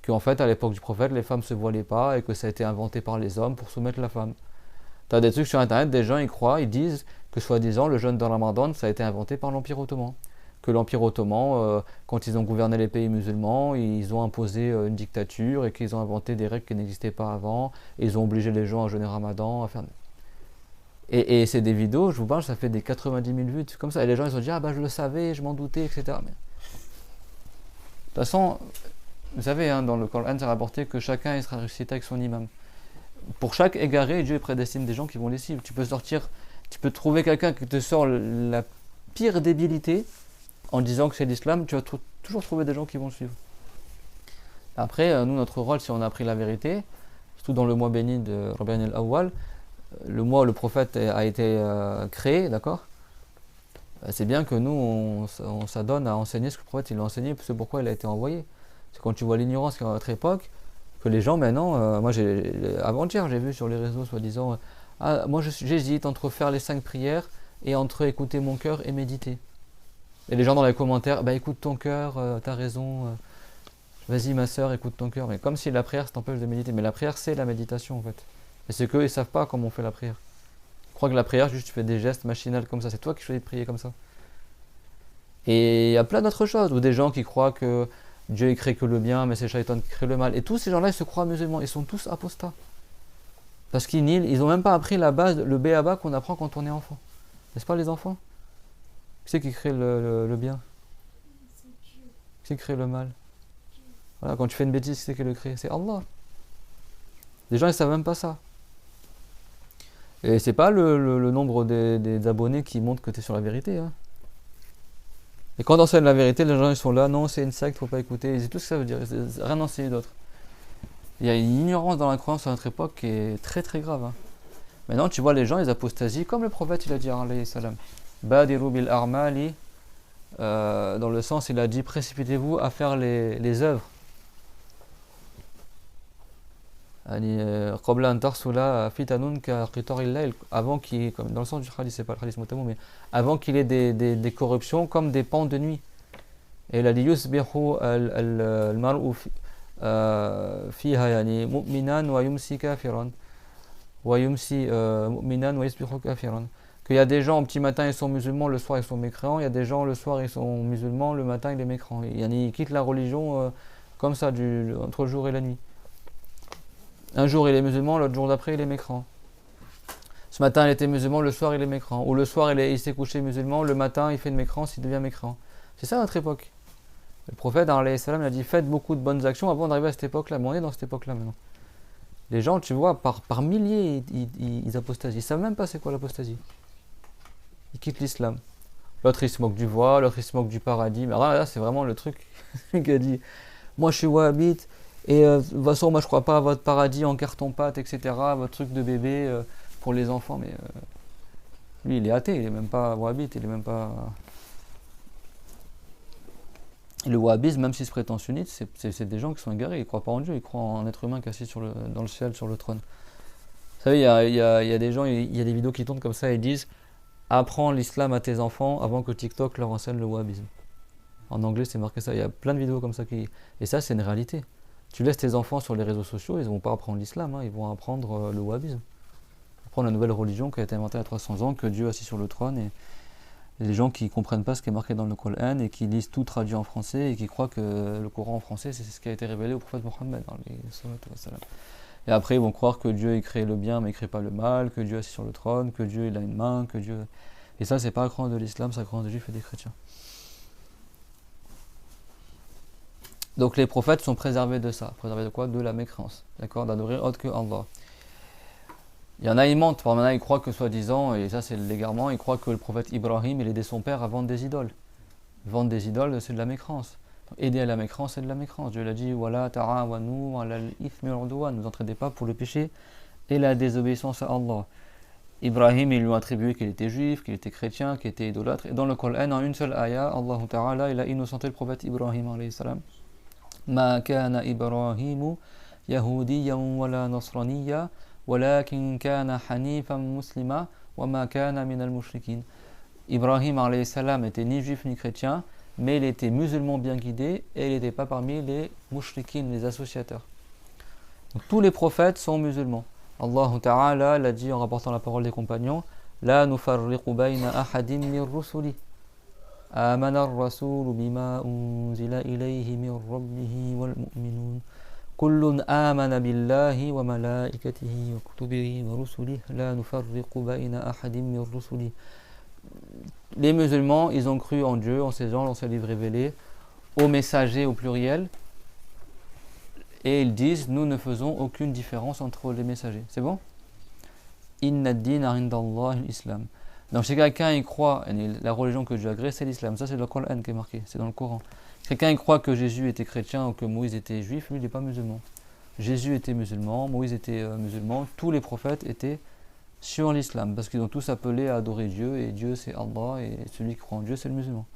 Qu'en fait, à l'époque du prophète, les femmes se voilaient pas et que ça a été inventé par les hommes pour soumettre la femme. T'as des trucs sur internet, des gens, ils croient, ils disent que soi-disant, le jeûne de Ramadan, ça a été inventé par l'Empire Ottoman. Que l'Empire Ottoman, quand ils ont gouverné les pays musulmans, ils ont imposé une dictature et qu'ils ont inventé des règles qui n'existaient pas avant, et ils ont obligé les gens à jeûner Ramadan, à faire... Et c'est des vidéos, je vous parle, ça fait des 90 000 vues, comme ça, et les gens ils ont dit, ah bah je le savais, je m'en doutais, etc. Mais... de toute façon, vous savez, hein, dans le Coran, c'est rapporté que chacun il sera ressuscité avec son imam. Pour chaque égaré, Dieu prédestine des gens qui vont les suivre. Tu peux trouver quelqu'un qui te sort la pire débilité, en disant que c'est l'islam, tu vas toujours trouver des gens qui vont le suivre. Après, nous, notre rôle, si on a appris la vérité, surtout dans le mois béni de Rabi'an al-Awwal, le mois où le prophète a été créé, d'accord, c'est bien que nous, on s'adonne à enseigner ce que le prophète il a enseigné, c'est pourquoi il a été envoyé. C'est quand tu vois l'ignorance qu'il y a à notre époque, que les gens maintenant, moi avant-hier j'ai vu sur les réseaux soi-disant, moi j'hésite entre faire les 5 prières et entre écouter mon cœur et méditer. Et les gens dans les commentaires, bah écoute ton cœur, t'as raison, vas-y ma soeur, écoute ton cœur. Mais comme si la prière t'empêche de méditer. Mais la prière c'est la méditation en fait. Et c'est qu'eux ils savent pas comment on fait la prière. Ils croient que la prière, juste tu fais des gestes machinales comme ça. C'est toi qui choisis de prier comme ça. Et il y a plein d'autres choses. Ou des gens qui croient que Dieu il crée que le bien, mais c'est Shaitan qui crée le mal. Et tous ces gens-là ils se croient musulmans. Ils sont tous apostats. Parce qu'ils n'ont même pas appris la base, le béaba qu'on apprend quand on est enfant. N'est-ce pas les enfants? Qui c'est qui crée le bien? Qui c'est qui crée le mal? Voilà, quand tu fais une bêtise, qui c'est qui le crée? C'est Allah. Les gens, ils savent même pas ça. Et c'est pas le nombre des abonnés qui montrent que tu es sur la vérité. Hein. Et quand on enseigne la vérité, les gens, ils sont là, non, c'est une secte, faut pas écouter. C'est tout ce que ça veut dire. C'est rien enseigner d'autre. Il y a une ignorance dans la croyance à notre époque qui est très très grave. Hein. Maintenant, tu vois, les gens, ils apostasient, comme le prophète, il a dit, alayhi salam. Badiru bil armali, dans le sens, il a dit précipitez-vous à faire les œuvres. Qabla an tarsula fitanun ka qitaril layl, avant qu'il, comme dans le sens du hadith, c'est pas le hadith mutamou, mais avant qu'il ait des corruptions comme des pans de nuit. Et il a dit yusbihu al mar'u fiha yani mu'minan wa yumsi kafiran wa yumsi mu'minan wa yusbihu kafiran. Qu'il y a des gens au petit matin ils sont musulmans, le soir ils sont mécréants, il y a des gens le soir ils sont musulmans, le matin il est mécréant. Ils quittent la religion comme ça, entre le jour et la nuit. Un jour il est musulman, l'autre jour d'après il est mécréant. Ce matin il était musulman, le soir il est mécréant. Ou le soir il s'est couché musulman, le matin il fait une mécréance, il devient mécréant. C'est ça notre époque. Le prophète alayhi salam a dit faites beaucoup de bonnes actions avant d'arriver à cette époque-là. Mais on est dans cette époque-là maintenant. Les gens, tu vois, par milliers ils apostasient. Ils savent même pas c'est quoi l'apostasie. Ils quittent l'islam. L'autre il se moque du voile, l'autre il se moque du paradis. Mais là c'est vraiment le truc qu'il a dit. Moi je suis wahhabite et de toute façon moi je crois pas à votre paradis en carton-pâte, etc. Votre truc de bébé pour les enfants. Mais lui il est athée, il est même pas wahhabite, il est même pas... Le wahhabisme, même s'il se prétend sunnite, c'est des gens qui sont égarés, ils ne croient pas en Dieu, ils croient en un être humain qui est assis dans le ciel, sur le trône. Vous savez, il y a des gens, il y a des vidéos qui tournent comme ça, et ils disent apprends l'islam à tes enfants avant que TikTok leur enseigne le wahhabisme. En anglais, c'est marqué ça. Il y a plein de vidéos comme ça et ça, c'est une réalité. Tu laisses tes enfants sur les réseaux sociaux, ils ne vont pas apprendre l'islam, hein, ils vont apprendre le wahhabisme. Apprendre la nouvelle religion qui a été inventée il y a 300 ans, que Dieu est assis sur le trône. Il y a des gens qui ne comprennent pas ce qui est marqué dans le Coran et qui lisent tout traduit en français et qui croient que le Coran en français, c'est ce qui a été révélé au prophète Mohammed. Et après, ils vont croire que Dieu, il crée le bien, mais il ne crée pas le mal, que Dieu est assis sur le trône, que Dieu, il a une main, que Dieu... Et ça, c'est pas un Coran de l'islam, c'est un Coran des juifs et des chrétiens. Donc les prophètes sont préservés de ça. Préservés de quoi? De la mécréance. D'accord? D'adorer autre que Allah. Il y en a, ils mentent. Par maintenant, ils croient que soi-disant, et ça c'est l'égarement, ils croient que le prophète Ibrahim, il aidait son père à vendre des idoles. Vendre des idoles, c'est de la mécréance. Aider à la mécréance, c'est de la mécréance. Dieu l'a dit, voilà, ta'awanu ala al-ithmi wal-udwan, ne vous entraidez pas pour le péché et la désobéissance à Allah. Ibrahim, ils lui ont attribué qu'il était juif, qu'il était chrétien, qu'il était idolâtre. Et dans le Coran, en une seule ayah, Allah Ta'ala, il a innocenté le prophète Ibrahim, alayhi salam. Ma kana Ibrahimu yahudiyan wala nasraniya, walakin kana hanifan muslima, wa ma kana minal mushrikin. Ibrahim alayhi salam était ni juif ni chrétien, mais il était musulman bien guidé et il n'était pas parmi les mushrikin, les associateurs. Donc, tous les prophètes sont musulmans. Allah Ta'ala l'a dit en rapportant la parole des compagnons, La nufarriqu bayna ahadin min rusuli. Amana ar-rasulu bima unzila ilayhi min rabbihi wal mu'minun. Kullun amana billahi wa malaikatihi wa kutubihi wa rusulihi. La nufarriqu bayna ahadin min rusuli. Les musulmans, ils ont cru en Dieu, en ses anges, en ses livres révélés, aux messagers au pluriel. Et ils disent, nous ne faisons aucune différence entre les messagers. C'est bon? Inna ad-din 'inda Allah l'islam. Donc si quelqu'un y croit, la religion que Dieu agrée, c'est l'islam. Ça c'est le Coran qui est marqué, c'est dans le Coran. Si quelqu'un y croit que Jésus était chrétien ou que Moïse était juif, lui il n'est pas musulman. Jésus était musulman, Moïse était musulman, tous les prophètes étaient sur l'islam. Parce qu'ils ont tous appelé à adorer Dieu, et Dieu c'est Allah, et celui qui croit en Dieu c'est le musulman.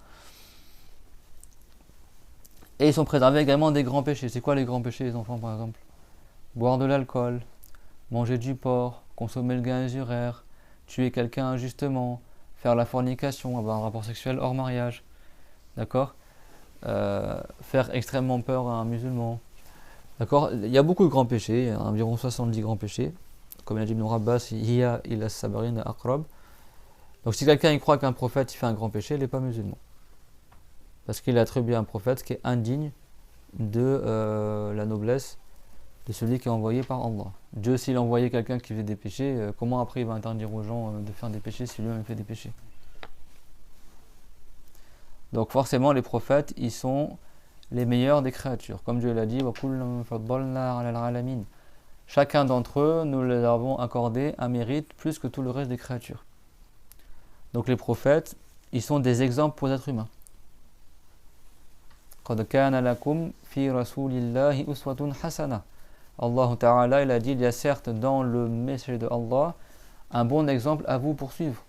Et ils sont préservés également des grands péchés. C'est quoi les grands péchés, les enfants, par exemple? Boire de l'alcool, manger du porc, consommer le gaz usuraire, tuer quelqu'un injustement, faire la fornication, avoir un rapport sexuel hors mariage. D'accord? Faire extrêmement peur à un musulman. D'accord? Il y a beaucoup de grands péchés, il y a environ 70 grands péchés. Comme l'a dit Ibn Abbas, hiya ila sabarin aqrab. Donc si quelqu'un y croit qu'un prophète il fait un grand péché, il n'est pas musulman. Parce qu'il a attribué à un prophète qui est indigne de la noblesse de celui qui est envoyé par Allah. Dieu, s'il envoyait quelqu'un qui fait des péchés, comment après il va interdire aux gens de faire des péchés si lui-même fait des péchés? Donc forcément, les prophètes, ils sont les meilleurs des créatures. Comme Dieu l'a dit, chacun d'entre eux, nous leur avons accordé un mérite plus que tout le reste des créatures. Donc les prophètes, ils sont des exemples pour les êtres humains. قَدْ كَانَ لَكُمْ فِي رَسُولِ اللَّهِ أُسْوَةٌ حَسَنَةٌ. Allah Ta'ala, il a dit, il y a certes dans le messager de Allah un bon exemple à vous poursuivre,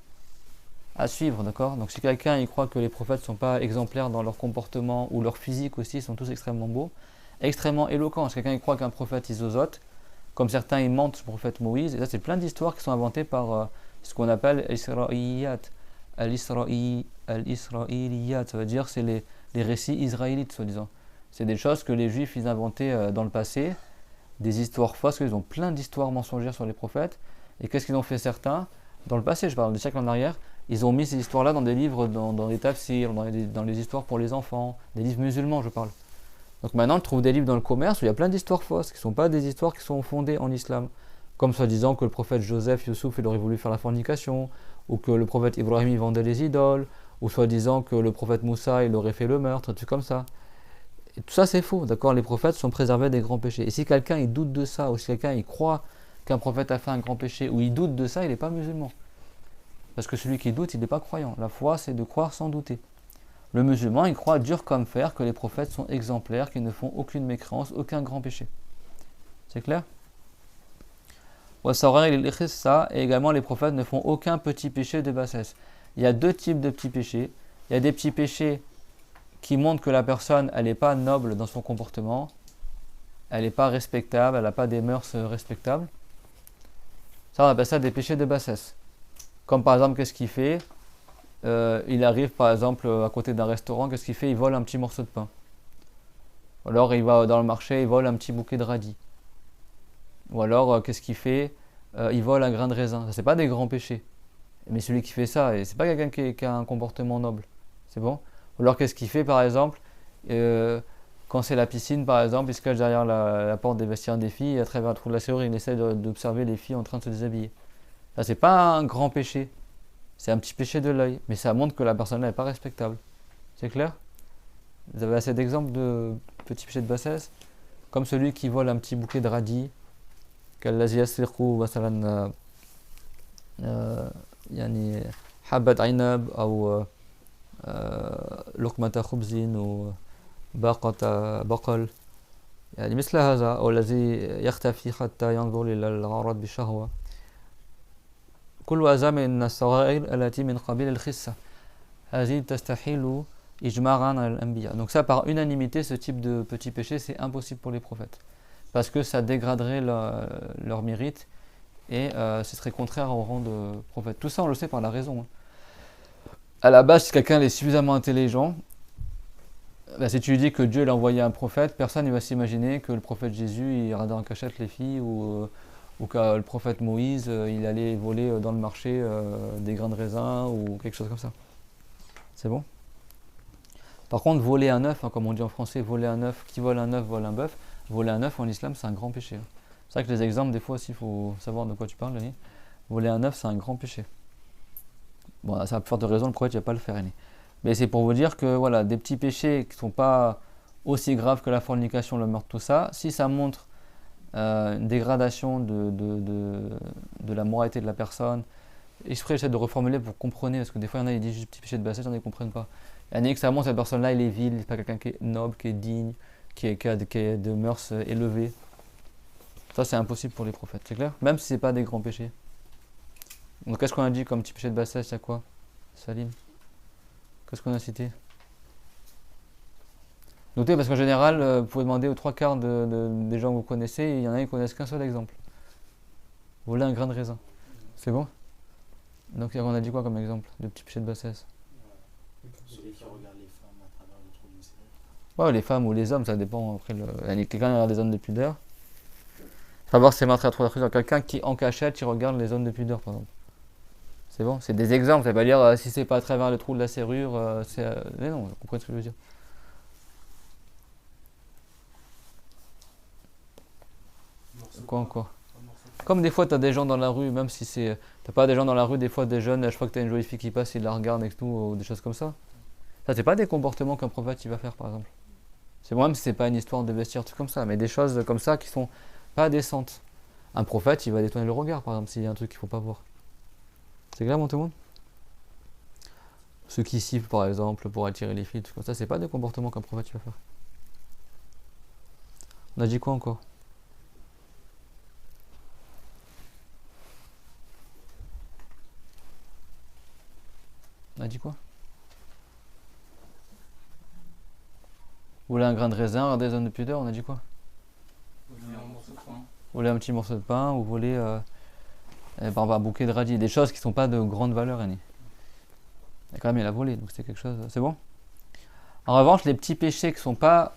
à suivre, d'accord? Donc si quelqu'un il croit que les prophètes ne sont pas exemplaires dans leur comportement ou leur physique aussi, ils sont tous extrêmement beaux, extrêmement éloquents. Si quelqu'un il croit qu'un prophète il zozote, comme certains ils mentent sur le prophète Moïse, et ça c'est plein d'histoires qui sont inventées par ce qu'on appelle Isra'iliyat. Al-Isra'iliyat, ça veut dire c'est les récits israélites, soi-disant. C'est des choses que les juifs ils inventaient dans le passé, des histoires fausses, qu'ils ont plein d'histoires mensongères sur les prophètes. Et qu'est-ce qu'ils ont fait certains? Dans le passé, je parle des siècles en arrière, ils ont mis ces histoires-là dans des livres, dans des tafsirs, dans les histoires pour les enfants, des livres musulmans, je parle. Donc maintenant, on trouve des livres dans le commerce où il y a plein d'histoires fausses, qui ne sont pas des histoires qui sont fondées en islam. Comme soi-disant que le prophète Joseph, Youssouf, il aurait voulu faire la fornication, ou que le prophète Ibrahim, il vendait les idoles, ou soi-disant que le prophète Moussa, il aurait fait le meurtre, tout comme ça. Et tout ça, c'est faux, d'accord? Les prophètes sont préservés des grands péchés. Et si quelqu'un, il doute de ça, ou si quelqu'un, il croit qu'un prophète a fait un grand péché, ou il doute de ça, il n'est pas musulman. Parce que celui qui doute, il n'est pas croyant. La foi, c'est de croire sans douter. Le musulman, il croit dur comme fer que les prophètes sont exemplaires, qu'ils ne font aucune mécréance, aucun grand péché. C'est clair? Et également, les prophètes ne font aucun petit péché de bassesse. Il y a deux types de petits péchés. Il y a des petits péchés qui montrent que la personne, elle n'est pas noble dans son comportement, elle n'est pas respectable, elle n'a pas des mœurs respectables. Ça, on appelle ça des péchés de bassesse. Comme par exemple, qu'est-ce qu'il fait? Il arrive par exemple à côté d'un restaurant, qu'est-ce qu'il fait? Il vole un petit morceau de pain. Ou alors il va dans le marché, il vole un petit bouquet de radis. Ou alors, qu'est-ce qu'il fait? Il vole un grain de raisin. Ce n'est pas des grands péchés. Mais celui qui fait ça, et c'est pas quelqu'un qui a un comportement noble. C'est bon? Ou alors qu'est-ce qu'il fait par exemple euh, quand c'est la piscine par exemple, il se cache derrière la porte des vestiaires des filles et à travers le trou de la serrure, il essaie d'observer les filles en train de se déshabiller. Ça, c'est pas un grand péché, c'est un petit péché de l'œil, mais ça montre que la personne n'est pas respectable. C'est clair? Vous avez assez d'exemples de petits péchés de bassesse? Comme celui qui vole un petit bouquet de radis, كالذي يسرق مثلا يعني حبة عنب أو لقمة خبز وباقة بقل يعني مثل هذا أو الذي يختفي حتى ينظر إلى العورات بشهوة كل هذا من الصغائر التي من قبيل الخسة هذه تستحيل إجماعا على الأنبياء. Donc ça par unanimité ce type de petit péché c'est impossible pour les prophètes parce que ça dégraderait leur mérite et ce serait contraire au rang de prophète. Tout ça on le sait par la raison. À la base si quelqu'un est suffisamment intelligent, si tu lui dis que Dieu l'a envoyé un prophète, personne ne va s'imaginer que le prophète Jésus il regardait en cachette les filles ou que le prophète Moïse il allait voler dans le marché des grains de raisin ou quelque chose comme ça. C'est bon? Par contre voler un œuf, comme on dit en français, voler un œuf, qui vole un œuf vole un bœuf. Voler un œuf en islam c'est un grand péché. C'est vrai que les exemples des fois aussi il faut savoir de quoi tu parles. Voler un œuf c'est un grand péché. Bon ça a plus forte raison le prophète ne va pas le faire. Mais c'est pour vous dire que voilà, des petits péchés qui ne sont pas aussi graves que la fornication, le meurtre, tout ça, si ça montre une dégradation de la moralité de la personne, exprès j'essaie de reformuler pour comprendre, parce que des fois il y en a qui disent juste petit péché de bassesse, il y en a qui ne comprennent pas. Il y en a que ça montre cette personne-là, il est vil, il n'est pas quelqu'un qui est noble, qui est digne, qui a de mœurs élevées. Ça c'est impossible pour les prophètes, c'est clair? Même si ce n'est pas des grands péchés. Donc qu'est-ce qu'on a dit comme petit péché de bassesse, il y a quoi? Salim? Qu'est-ce qu'on a cité? Notez parce qu'en général, vous pouvez demander aux trois quarts des gens que vous connaissez, et il y en a qui connaissent qu'un seul exemple. Voler un grain de raisin. C'est bon? Donc on a dit quoi comme exemple de petit péché de bassesse? Celui qui regarde les femmes à travers le trou d'une serrure. Ouais, les femmes ou les hommes, ça dépend. Après, quelqu'un regarde les zones de pudeur. Savoir si c'est marqué à trop de quelqu'un qui en cachette, il regarde les zones de pudeur par exemple. C'est bon? C'est des exemples, ça veut pas dire si c'est pas à travers le trou de la serrure, mais non, vous comprenez ce que je veux dire. Quoi encore? Comme des fois tu as des gens dans la rue, même si t'as pas des gens dans la rue, des fois des jeunes, je crois que tu as une jolie fille qui passe, ils la regardent et tout, ou des choses comme ça. Ça c'est pas des comportements qu'un prophète il va faire par exemple. C'est bon, même si c'est pas une histoire de vestiaire, tout comme ça, mais des choses comme ça qui sont pas décentes. Un prophète il va détourner le regard par exemple s'il y a un truc qu'il faut pas voir. C'est clair, mon tout le monde? Ceux qui sifflent, par exemple, pour attirer les filles, tout comme ça, c'est pas des comportements qu'un prophète va faire. On a dit quoi encore? On a dit quoi? Voler un grain de raisin, regarder des zones de pudeur, on a dit quoi? Voler un petit morceau de pain ou voler un bouquet de radis, des choses qui sont pas de grande valeur. Quand même il a volé, donc c'est quelque chose. C'est bon? En revanche, les petits péchés qui sont pas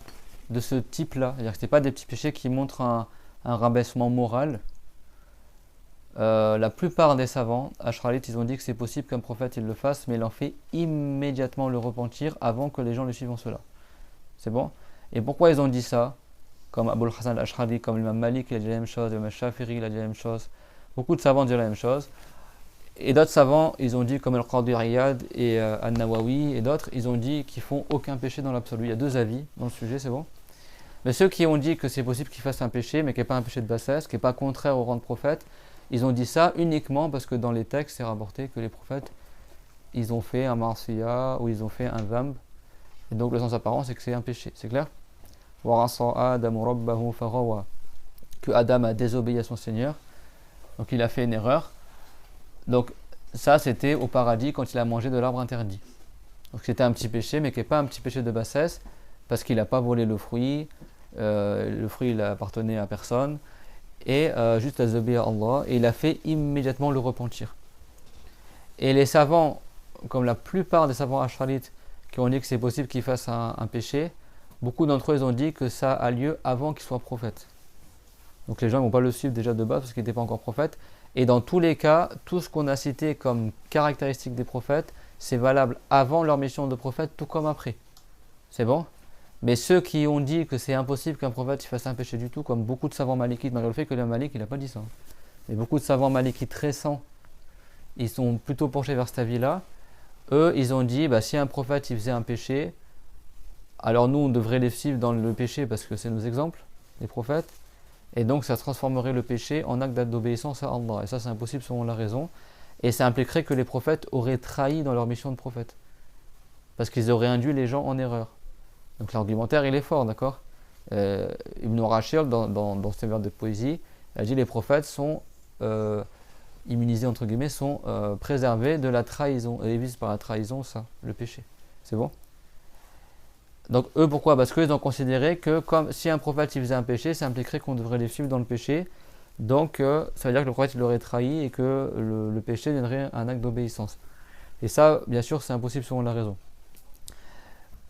de ce type-là, c'est-à-dire que c'est pas des petits péchés qui montrent un rabaissement moral. La plupart des savants, Ashralites, ils ont dit que c'est possible qu'un prophète il le fasse, mais il en fait immédiatement le repentir avant que les gens le suivent en cela. C'est bon? Et pourquoi ils ont dit ça? Comme Abul Hassan al-Ashrali, comme l'imam Malik, il a dit la même chose, l'imam Shafiri, il a dit la même chose. Beaucoup de savants disent la même chose. Et d'autres savants, ils ont dit, comme Al-Qadi Iyad et Al-Nawawi et d'autres, ils ont dit qu'ils font aucun péché dans l'absolu. Il y a deux avis dans le sujet, c'est bon? Mais ceux qui ont dit que c'est possible qu'ils fassent un péché, mais qui n'est pas un péché de bassesse, qui n'est pas contraire au rang de prophète, ils ont dit ça uniquement parce que dans les textes, c'est rapporté que les prophètes, ils ont fait un marsiya ou ils ont fait un dhamb. Et donc le sens apparent, c'est que c'est un péché. C'est clair? Que Adam a désobéi à son Seigneur. Donc il a fait une erreur. Donc ça c'était au paradis quand il a mangé de l'arbre interdit. Donc c'était un petit péché mais qui n'est pas un petit péché de bassesse parce qu'il n'a pas volé le fruit il appartenait à personne et juste à désobéir à Allah et il a fait immédiatement le repentir. Et les savants, comme la plupart des savants Ashralites qui ont dit que c'est possible qu'il fasse un péché, beaucoup d'entre eux ils ont dit que ça a lieu avant qu'il soit prophète. Donc les gens ne vont pas le suivre déjà de base parce qu'il n'était pas encore prophète. Et dans tous les cas, tout ce qu'on a cité comme caractéristique des prophètes, c'est valable avant leur mission de prophète, tout comme après. C'est bon? Mais ceux qui ont dit que c'est impossible qu'un prophète fasse un péché du tout, comme beaucoup de savants malikites, malgré le fait que le Malik, il n'a pas dit ça. Mais beaucoup de savants malikites récents, ils sont plutôt penchés vers cet avis-là. Eux, ils ont dit, si un prophète il faisait un péché, alors nous, on devrait les suivre dans le péché parce que c'est nos exemples, les prophètes. Et donc, ça transformerait le péché en acte d'obéissance à Allah. Et ça, c'est impossible selon la raison. Et ça impliquerait que les prophètes auraient trahi dans leur mission de prophète. Parce qu'ils auraient induit les gens en erreur. Donc l'argumentaire, il est fort, d'accord. Ibn Rashid, dans ses vers de poésie, il a dit les prophètes sont immunisés, entre guillemets, sont préservés de la trahison. Et évitent par la trahison, ça, le péché. C'est bon? Donc eux, pourquoi? Parce qu'ils ont considéré que comme si un prophète il faisait un péché, ça impliquerait qu'on devrait les suivre dans le péché. Donc ça veut dire que le prophète il aurait trahi et que le péché deviendrait un acte d'obéissance. Et ça, bien sûr, c'est impossible selon la raison.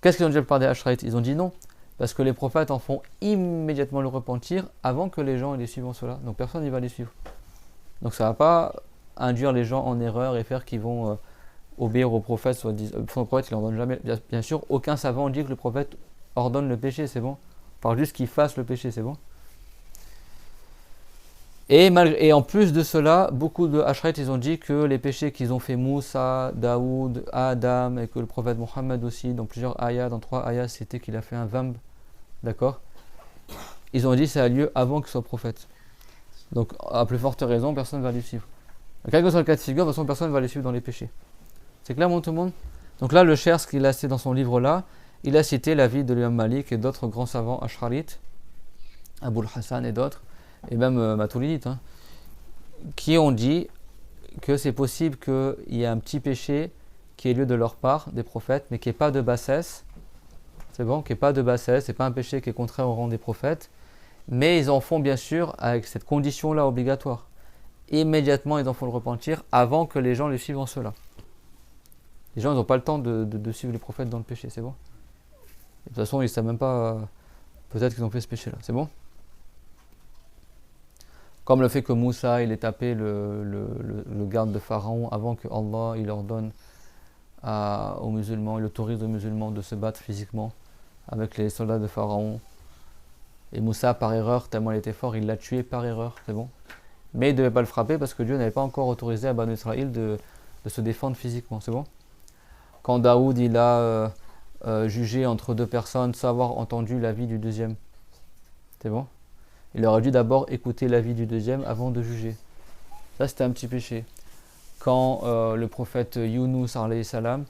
Qu'est-ce qu'ils ont dit la plupart des Ashraïtes? Ils ont dit non, parce que les prophètes en font immédiatement le repentir avant que les gens les suivent en cela. Donc personne ne va les suivre. Donc ça ne va pas induire les gens en erreur et faire qu'ils vont obéir au prophète, soit le prophète il n'ordonne jamais. Bien sûr, aucun savant dit que le prophète ordonne le péché, c'est bon. On parle juste qu'il fasse le péché, c'est bon. Et en plus de cela, beaucoup de Ashraïtes ils ont dit que les péchés qu'ils ont fait Moussa, Daoud, Adam et que le prophète Mohammed aussi, dans plusieurs ayats, dans 3 ayats, c'était qu'il a fait un vamb, d'accord. Ils ont dit que ça a lieu avant qu'il soit prophète. Donc à plus forte raison, personne ne va les suivre. Quel que soit le cas de figure, de toute façon, personne ne va les suivre dans les péchés. C'est clair, tout le monde? Donc là, le Cher, ce qu'il a cité dans son livre-là, il a cité l'avis de l'imam Malik et d'autres grands savants ash'arites, Aboul Hassan et d'autres, et même Maturidites, qui ont dit que c'est possible qu'il y ait un petit péché qui ait lieu de leur part, des prophètes, mais qui n'ait pas de bassesse. C'est bon, qui n'ait pas de bassesse, c'est pas un péché qui est contraire au rang des prophètes, mais ils en font bien sûr avec cette condition-là obligatoire. Immédiatement, ils en font le repentir avant que les gens les suivent en cela. Les gens, ils n'ont pas le temps de suivre les prophètes dans le péché, c'est bon. Et de toute façon, ils ne savent même pas, peut-être qu'ils ont fait ce péché-là, c'est bon. Comme le fait que Moussa, il ait tapé le garde de Pharaon avant que Allah, il ordonne aux musulmans, il autorise aux musulmans de se battre physiquement avec les soldats de Pharaon. Et Moussa, par erreur, tellement il était fort, il l'a tué par erreur, c'est bon. Mais il ne devait pas le frapper parce que Dieu n'avait pas encore autorisé à Banu Israël de se défendre physiquement, c'est bon. Quand Daoud, il a jugé entre 2 personnes sans avoir entendu l'avis du deuxième, c'est bon. Il aurait dû d'abord écouter l'avis du deuxième avant de juger. Ça, c'était un petit péché. Quand le prophète Yunus, alayhi salam,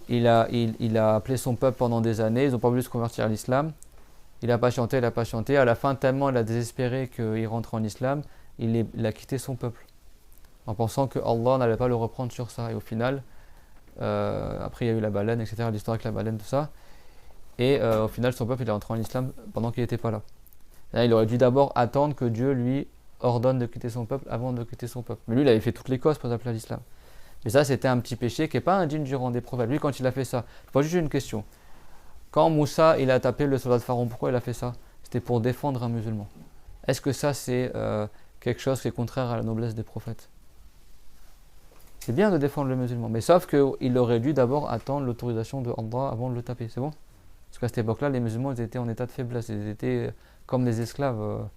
il a appelé son peuple pendant des années, ils n'ont pas voulu se convertir à l'islam. Il a patienté. À la fin, tellement il a désespéré qu'il rentre en islam, il a quitté son peuple. En pensant que Allah n'allait pas le reprendre sur ça. Et au final, après il y a eu la baleine, etc., l'histoire avec la baleine, tout ça. Et au final, son peuple il est rentré en islam pendant qu'il n'était pas là. Là. Il aurait dû d'abord attendre que Dieu lui ordonne de quitter son peuple avant de quitter son peuple. Mais lui, il avait fait toutes les causes pour s'appeler à l'islam. Mais ça, c'était un petit péché qui n'est pas indigne du rang des prophètes. Lui, quand il a fait ça, je pose juste une question. Quand Moussa il a tapé le soldat de Pharaon, pourquoi il a fait ça? C'était pour défendre un musulman. Est-ce que ça, c'est quelque chose qui est contraire à la noblesse des prophètes? C'est bien de défendre le musulman, mais sauf qu'il aurait dû d'abord attendre l'autorisation de Allah avant de le taper, c'est bon? Parce qu'à cette époque-là, les musulmans ils étaient en état de faiblesse, ils étaient comme des esclaves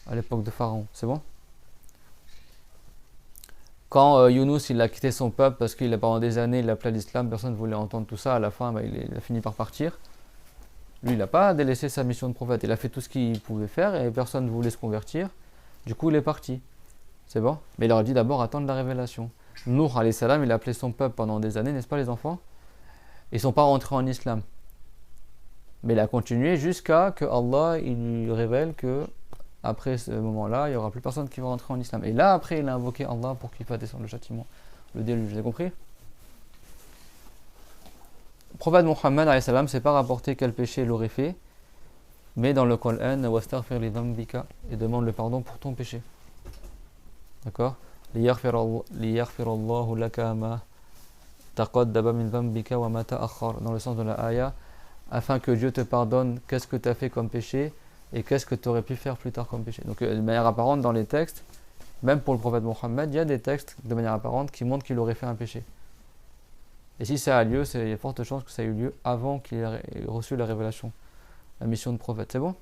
à l'époque de Pharaon, c'est bon? Quand Yunus il a quitté son peuple parce qu'il a pendant des années il a appelé à l'islam, personne ne voulait entendre tout ça, à la fin il a fini par partir. Lui il n'a pas délaissé sa mission de prophète, il a fait tout ce qu'il pouvait faire et personne ne voulait se convertir, du coup il est parti, c'est bon? Mais il aurait dit d'abord attendre la révélation. Nuh alayhi salam il a appelé son peuple pendant des années, n'est-ce pas les enfants? Ils ne sont pas rentrés en islam. Mais il a continué jusqu'à que Allah il lui révèle que après ce moment-là, il n'y aura plus personne qui va rentrer en islam. Et là, après, il a invoqué Allah pour qu'il fasse descendre le châtiment, le déluge. Vous avez compris? Le prophète Mohammed, alayhi salam, c'est pas rapporté quel péché il aurait fait, mais dans le Coran, wastaghfir li dhanbika, et demande le pardon pour ton péché. D'accord? Liyaghfir Allahu laka ma taqaddama min dhanbika wa ma ta'akhkhar. Dans le sens de la ayah, afin que Dieu te pardonne qu'est-ce que tu as fait comme péché et qu'est-ce que tu aurais pu faire plus tard comme péché. Donc de manière apparente dans les textes, même pour le prophète Mohammed, il y a des textes de manière apparente qui montrent qu'il aurait fait un péché. Et si ça a lieu, il y a forte chance que ça ait eu lieu avant qu'il ait reçu la révélation, la mission de prophète. C'est bon?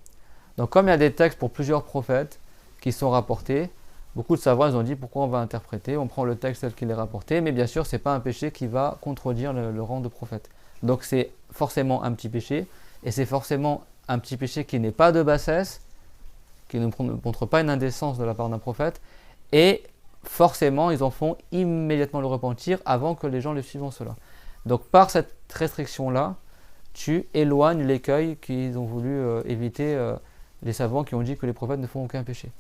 Donc comme il y a des textes pour plusieurs prophètes qui sont rapportés, beaucoup de savants ils ont dit pourquoi on va interpréter, on prend le texte tel qu'il est rapporté, mais bien sûr c'est pas un péché qui va contredire le rang de prophète. Donc c'est forcément un petit péché, et c'est forcément un petit péché qui n'est pas de bassesse, qui ne montre pas une indécence de la part d'un prophète, et forcément ils en font immédiatement le repentir avant que les gens les suivent en cela. Donc par cette restriction là, tu éloignes l'écueil qu'ils ont voulu éviter les savants qui ont dit que les prophètes ne font aucun péché.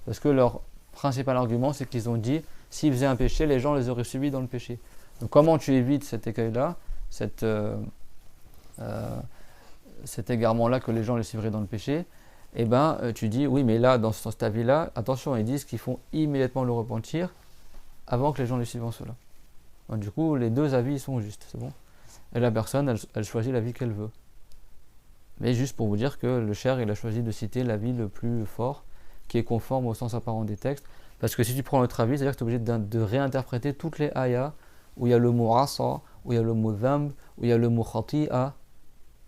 Parce que leur principal argument c'est qu'ils ont dit s'ils faisaient un péché, les gens les auraient suivis dans le péché. Donc comment tu évites cet écueil là, cet égarement là que les gens les suivraient dans le péché? Eh ben, tu dis, oui, mais là, dans cet avis-là, attention, ils disent qu'ils font immédiatement le repentir avant que les gens les suivent en cela. Donc, du coup, les deux avis sont justes, c'est bon. Et la personne, elle choisit l'avis qu'elle veut. Mais juste pour vous dire que le cheikh, il a choisi de citer l'avis le plus fort, qui est conforme au sens apparent des textes. Parce que si tu prends notre avis, c'est-à-dire que tu es obligé de réinterpréter toutes les ayahs où il y a le mot asa, où il y a le mot dhamb, où il y a le mot khati'a.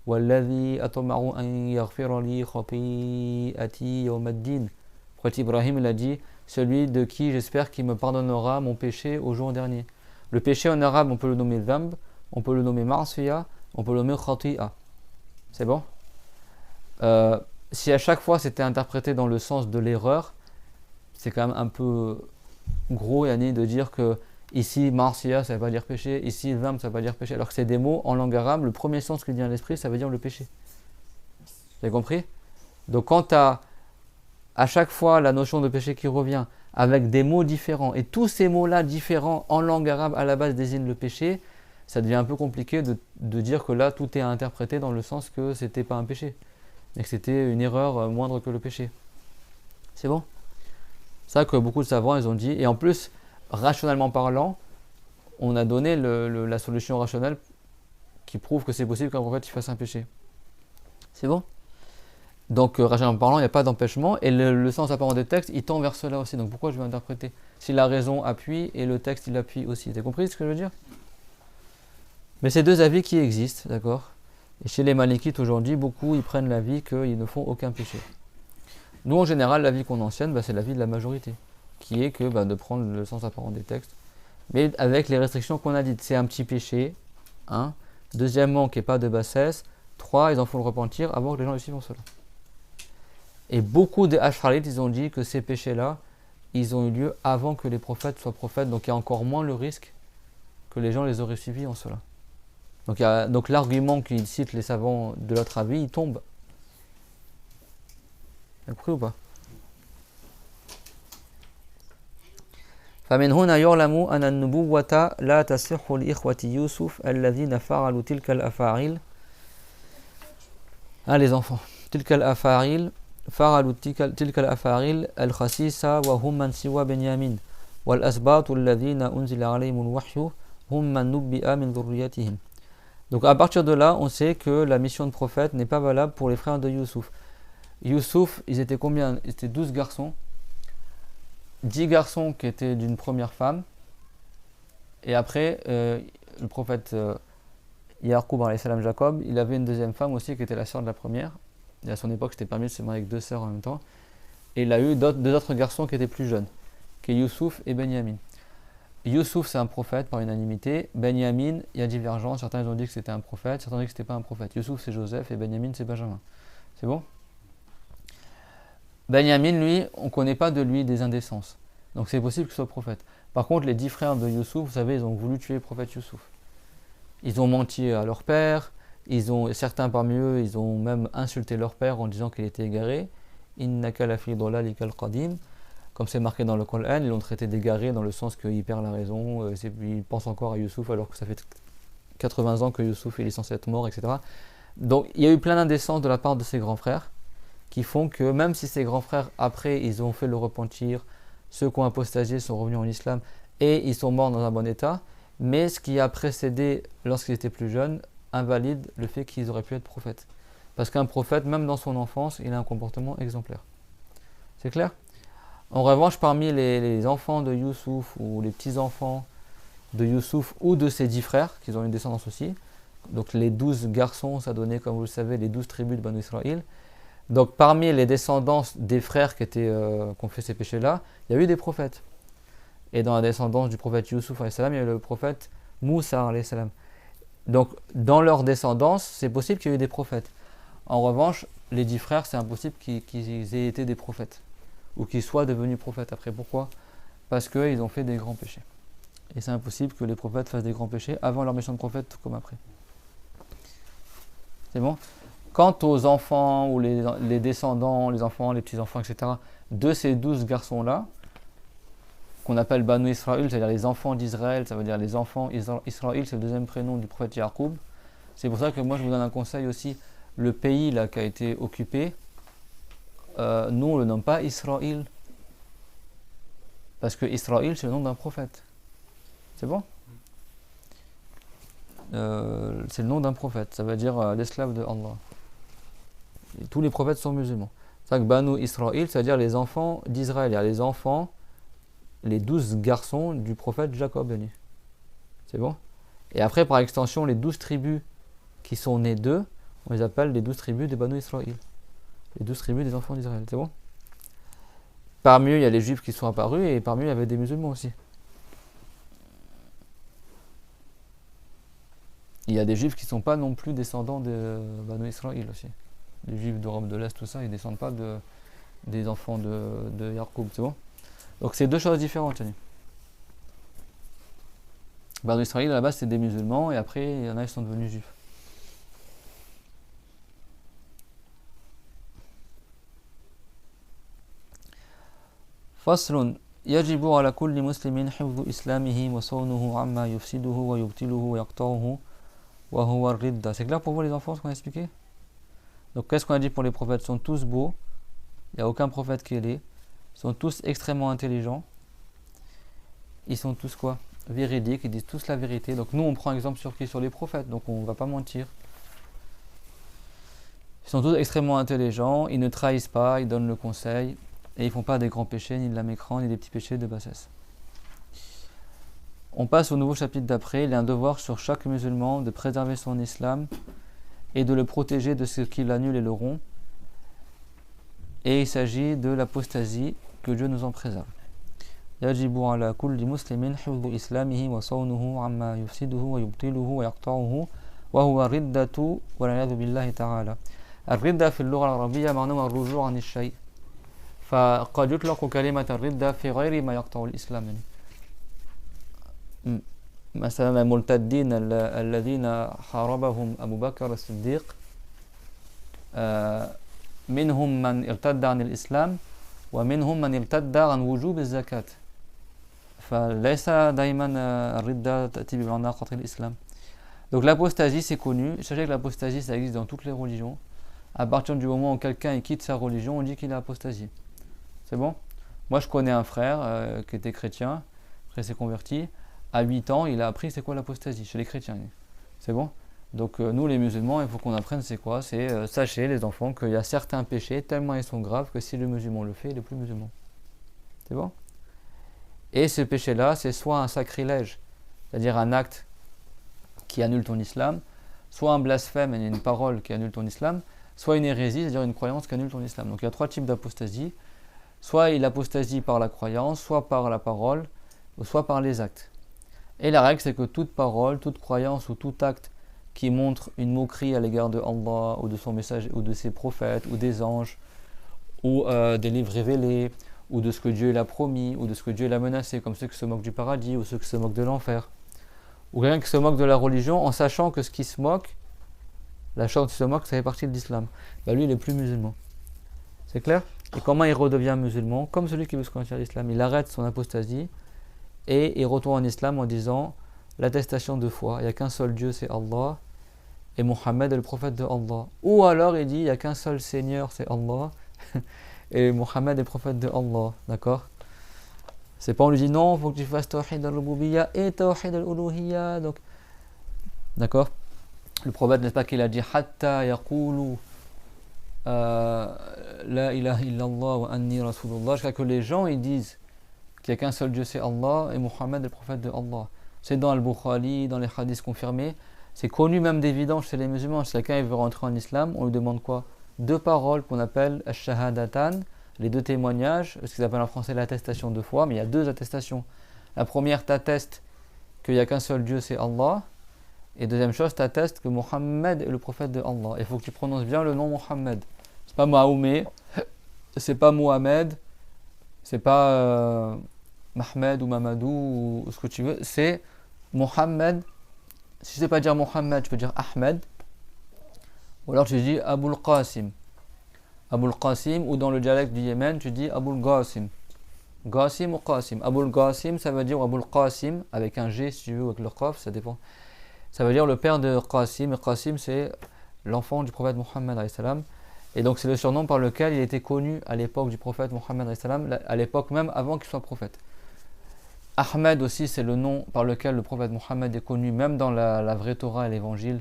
وَالَّذِي أَطْمَعُ أَنْ يَغْفِرَ لِي خَطِيئَتِي يَوْمَ الدِّينِ. Prophète Ibrahim il a dit celui de qui j'espère qu'il me pardonnera mon péché au jour dernier. Le péché en arabe on peut le nommer dhamb, on peut le nommer ma'siya, on peut le nommer khati'a. C'est bon? Si à chaque fois c'était interprété dans le sens de l'erreur, c'est quand même un peu gros Yanni de dire que ici, marsiya, ça ne veut pas dire péché. Ici, dhamb, ça ne veut pas dire péché. Alors que c'est des mots en langue arabe, le premier sens qui vient à l'esprit, ça veut dire le péché. Vous avez compris? Donc quand tu as à chaque fois la notion de péché qui revient avec des mots différents, et tous ces mots-là différents en langue arabe à la base désignent le péché, ça devient un peu compliqué de dire que là, tout est à interpréter dans le sens que c'était pas un péché, mais que c'était une erreur moindre que le péché. C'est bon? C'est ça que beaucoup de savants, ils ont dit. Et en plus, rationnellement parlant, on a donné la solution rationnelle qui prouve que c'est possible qu'un prophète il fasse un péché. C'est bon? Donc rationnellement parlant, il n'y a pas d'empêchement et le sens apparent des textes, il tend vers cela aussi. Donc pourquoi je vais interpréter? Si la raison appuie et le texte il appuie aussi. T'as compris ce que je veux dire? Mais c'est deux avis qui existent, d'accord? Et chez les Malikites aujourd'hui, beaucoup ils prennent l'avis qu'ils ne font aucun péché. Nous en général, l'avis qu'on enseigne, c'est l'avis de la majorité, qui est que de prendre le sens apparent des textes, mais avec les restrictions qu'on a dites. C'est un petit péché, hein. Deuxièmement, qu'il n'y ait pas de bassesse. 3, ils en font le repentir avant que les gens le suivent en cela. Et beaucoup des Ash'arites, ils ont dit que ces péchés-là, ils ont eu lieu avant que les prophètes soient prophètes, donc il y a encore moins le risque que les gens les auraient suivis en cela. Donc l'argument qu'ils citent les savants de l'autre avis, il tombe. Vous avez compris ou pas? فمن هنا يعلم أن النبوة لا تصح لإخوة يوسف الذين فعلوا تلك الأفاعيل. Les enfants. تلك الأفاعيل فعلوا تلك الأفاعيل الخسيسة وهم من سوى بنيامين والأسباط الذين أنزل عليهم الوحي هم من نبئ من ذريتهم. Donc à partir de là, on sait que la mission de prophète n'est pas valable pour les frères de Youssouf. Youssouf, ils étaient combien? Ils étaient 12 garçons. 10 garçons qui étaient d'une première femme. Et après, le prophète Yaqub alayhi salam Jacob, il avait une deuxième femme aussi qui était la sœur de la première. Et à son époque, c'était permis de se marier avec deux sœurs en même temps. Et il a eu deux autres garçons qui étaient plus jeunes, qui est Youssouf et Benyamin. Youssouf, c'est un prophète par unanimité. Benyamin, il y a divergence. Certains ils ont dit que c'était un prophète, certains ont dit que c'était pas un prophète. Youssouf, c'est Joseph et Benyamin, c'est Benjamin. C'est bon? Benyamin, lui, on ne connaît pas de lui des indécences. Donc c'est possible qu'il soit prophète. Par contre, les 10 frères de Youssouf, vous savez, ils ont voulu tuer le prophète Youssouf. Ils ont menti à leur père. Certains parmi eux, ils ont même insulté leur père en disant qu'il était égaré. Innaka lafi dalalikal qadim. Comme c'est marqué dans le Coran, ils l'ont traité d'égaré dans le sens qu'il perd la raison. Il pense encore à Youssouf alors que ça fait 80 ans que Youssouf il est censé être mort, etc. Donc il y a eu plein d'indécences de la part de ses grands frères qui font que même si ses grands frères après ils ont fait le repentir, ceux qui ont apostasié sont revenus en islam et ils sont morts dans un bon état, mais ce qui a précédé lorsqu'ils étaient plus jeunes invalide le fait qu'ils auraient pu être prophètes. Parce qu'un prophète, même dans son enfance, il a un comportement exemplaire. C'est clair? En revanche, parmi les enfants de Youssouf ou les petits-enfants de Youssouf ou de ses 10 frères, qui ont une descendance aussi, donc les 12 garçons, ça donnait, comme vous le savez, les 12 tribus de Banu Israël. Donc parmi les descendants des frères qui ont fait ces péchés-là, il y a eu des prophètes. Et dans la descendance du prophète Youssouf, il y a eu le prophète Moussa. Donc dans leur descendance, c'est possible qu'il y ait eu des prophètes. En revanche, les 10 frères, c'est impossible qu'ils aient été des prophètes. Ou qu'ils soient devenus prophètes après. Pourquoi? Parce qu'ils ont fait des grands péchés. Et c'est impossible que les prophètes fassent des grands péchés avant leur mission de prophète, tout comme après. C'est bon? Quant aux enfants ou les descendants, les enfants, les petits-enfants, etc., de ces 12 garçons-là, qu'on appelle Banu Israël, c'est-à-dire les enfants d'Israël, ça veut dire les enfants Israël, c'est le deuxième prénom du prophète Yacoub. C'est pour ça que moi je vous donne un conseil aussi, le pays là qui a été occupé, nous on le nomme pas Israël, parce que Israël c'est le nom d'un prophète. C'est bon? C'est le nom d'un prophète, ça veut dire l'esclave de Allah. Et tous les prophètes sont musulmans. C'est ça que Banu Israël, c'est-à-dire les enfants d'Israël, les enfants, les 12 garçons du prophète Jacob. C'est bon? Et après, par extension, les 12 tribus qui sont nées d'eux, on les appelle les 12 tribus de Banu Israël. Les 12 tribus des enfants d'Israël, c'est bon? Parmi eux, il y a les juifs qui sont apparus, et parmi eux, il y avait des musulmans aussi. Il y a des juifs qui ne sont pas non plus descendants de Banu Israël aussi. Les juifs d'Europe de l'Est, tout ça, ils ne descendent pas des enfants de Yacoub, c'est bon? Donc c'est deux choses différentes. Banu Israël, à la base, c'est des musulmans, et après, il y en a qui sont devenus juifs. فصل يجب على كل مسلم حفظ إسلامه وصونه عما يفسده ويبطله ويقطعه وهو الردة. C'est clair pour vous les enfants ce qu'on a expliqué? Donc qu'est-ce qu'on a dit pour les prophètes? Ils sont tous beaux, il n'y a aucun prophète qui est laid, ils sont tous extrêmement intelligents, ils sont tous quoi? Véridiques, ils disent tous la vérité. Donc nous on prend exemple sur qui? Sur les prophètes, donc on ne va pas mentir. Ils sont tous extrêmement intelligents, ils ne trahissent pas, ils donnent le conseil, et ils ne font pas des grands péchés, ni de la mécrance, ni des petits péchés de bassesse. On passe au nouveau chapitre d'après. Il y a un devoir sur chaque musulman de préserver son islam et de le protéger de ce qui l'annule et le rompt. Et il s'agit de l'apostasie, que Dieu nous en préserve. يجب على كل مسلم حفظ إسلامه وصونه عما يفسده ويبطله ويقطعه وهو الردة والعياذ بالله تعالى. الردة في اللغة العربية معناها الرجوع عن الشيء. فقد يطلق كلمة الردة في غير ما يقطع الإسلام. مثلا المرتدين الذين حاربهم أبو بكر الصديق منهم من ارتد عن الإسلام ومنهم من ارتد عن وجوب الزكاة. فليس دائما الردة تأتي بمعنى قطع الإسلام. Donc l'apostasie c'est connu. Sachez que l'apostasie ça existe dans toutes les religions. À partir du moment où quelqu'un quitte sa religion, on dit qu'il a apostasie. C'est bon? Moi je connais un frère qui était chrétien, après s'est converti. À 8 ans, il a appris c'est quoi l'apostasie chez les chrétiens. C'est bon? Donc nous les musulmans, il faut qu'on apprenne c'est quoi? C'est sachez les enfants qu'il y a certains péchés tellement ils sont graves que si le musulman le fait, il est plus musulman. C'est bon? Et ce péché-là, c'est soit un sacrilège, c'est-à-dire un acte qui annule ton islam, soit un blasphème, une parole qui annule ton islam, soit une hérésie, c'est-à-dire une croyance qui annule ton islam. Donc il y a 3 types d'apostasie. Soit il apostasie par la croyance, soit par la parole, ou soit par les actes. Et la règle, c'est que toute parole, toute croyance ou tout acte qui montre une moquerie à l'égard de Allah, ou de son message, ou de ses prophètes, ou des anges, ou des livres révélés, ou de ce que Dieu l'a promis, ou de ce que Dieu l'a menacé, comme ceux qui se moquent du paradis, ou ceux qui se moquent de l'enfer, ou quelqu'un qui se moque de la religion en sachant que ce qui se moque, la chose qui se moque, ça fait partie de l'islam. Bah lui, il est plus musulman. C'est clair? Et comment il redevient musulman? Comme celui qui veut se convertir à l'islam, il arrête son apostasie et il retourne en islam en disant l'attestation de foi, il n'y a qu'un seul Dieu, c'est Allah, et Mohammed est le prophète de Allah. Ou alors il dit il n'y a qu'un seul Seigneur, c'est Allah, et Mohammed est le prophète de Allah. D'accord? C'est pas on lui dit non, il faut que tu fasses Tawhid al-Rububiyya et Tawhid al-Uluhiyya. Donc, d'accord? Le prophète, n'est-ce pas qu'il a dit Hatta yaqulu La ilaha illallah wa anni rasulullah, jusqu'à que les gens ils disent qu'il n'y a qu'un seul Dieu, c'est Allah, et Muhammad est le prophète de Allah. C'est dans Al-Bukhari, dans les hadiths confirmés. C'est connu même d'évidence chez les musulmans. Si quelqu'un veut rentrer en islam, on lui demande quoi? Deux paroles qu'on appelle ash-shahadatan, les deux témoignages, ce qu'ils appellent en français l'attestation de foi, mais il y a deux attestations. La première t'atteste qu'il n'y a qu'un seul Dieu, c'est Allah. Et deuxième chose, t'atteste que Muhammad est le prophète de Allah. Il faut que tu prononces bien le nom Muhammad. C'est pas Mahomet, c'est pas Mohamed, c'est pas Mahmed ou Mamadou ou ce que tu veux. C'est Muhammad. Si tu ne sais pas dire Muhammad, tu peux dire Ahmed. Ou alors tu dis Abul Qasim. Abul Qasim, ou dans le dialecte du Yémen, tu dis Abul Qasim. Qasim ou Qasim. Abul Qasim, ça veut dire Abul Qasim, avec un G si tu veux, avec le Qaf, ça dépend. Ça veut dire le père de Qasim. Et Qasim, c'est l'enfant du prophète Muhammad alayhi salam. Et donc c'est le surnom par lequel il était connu à l'époque du prophète Muhammad alayhi salam, à l'époque même avant qu'il soit prophète. Ahmed aussi, c'est le nom par lequel le prophète Muhammad est connu, même dans la vraie Torah et l'évangile,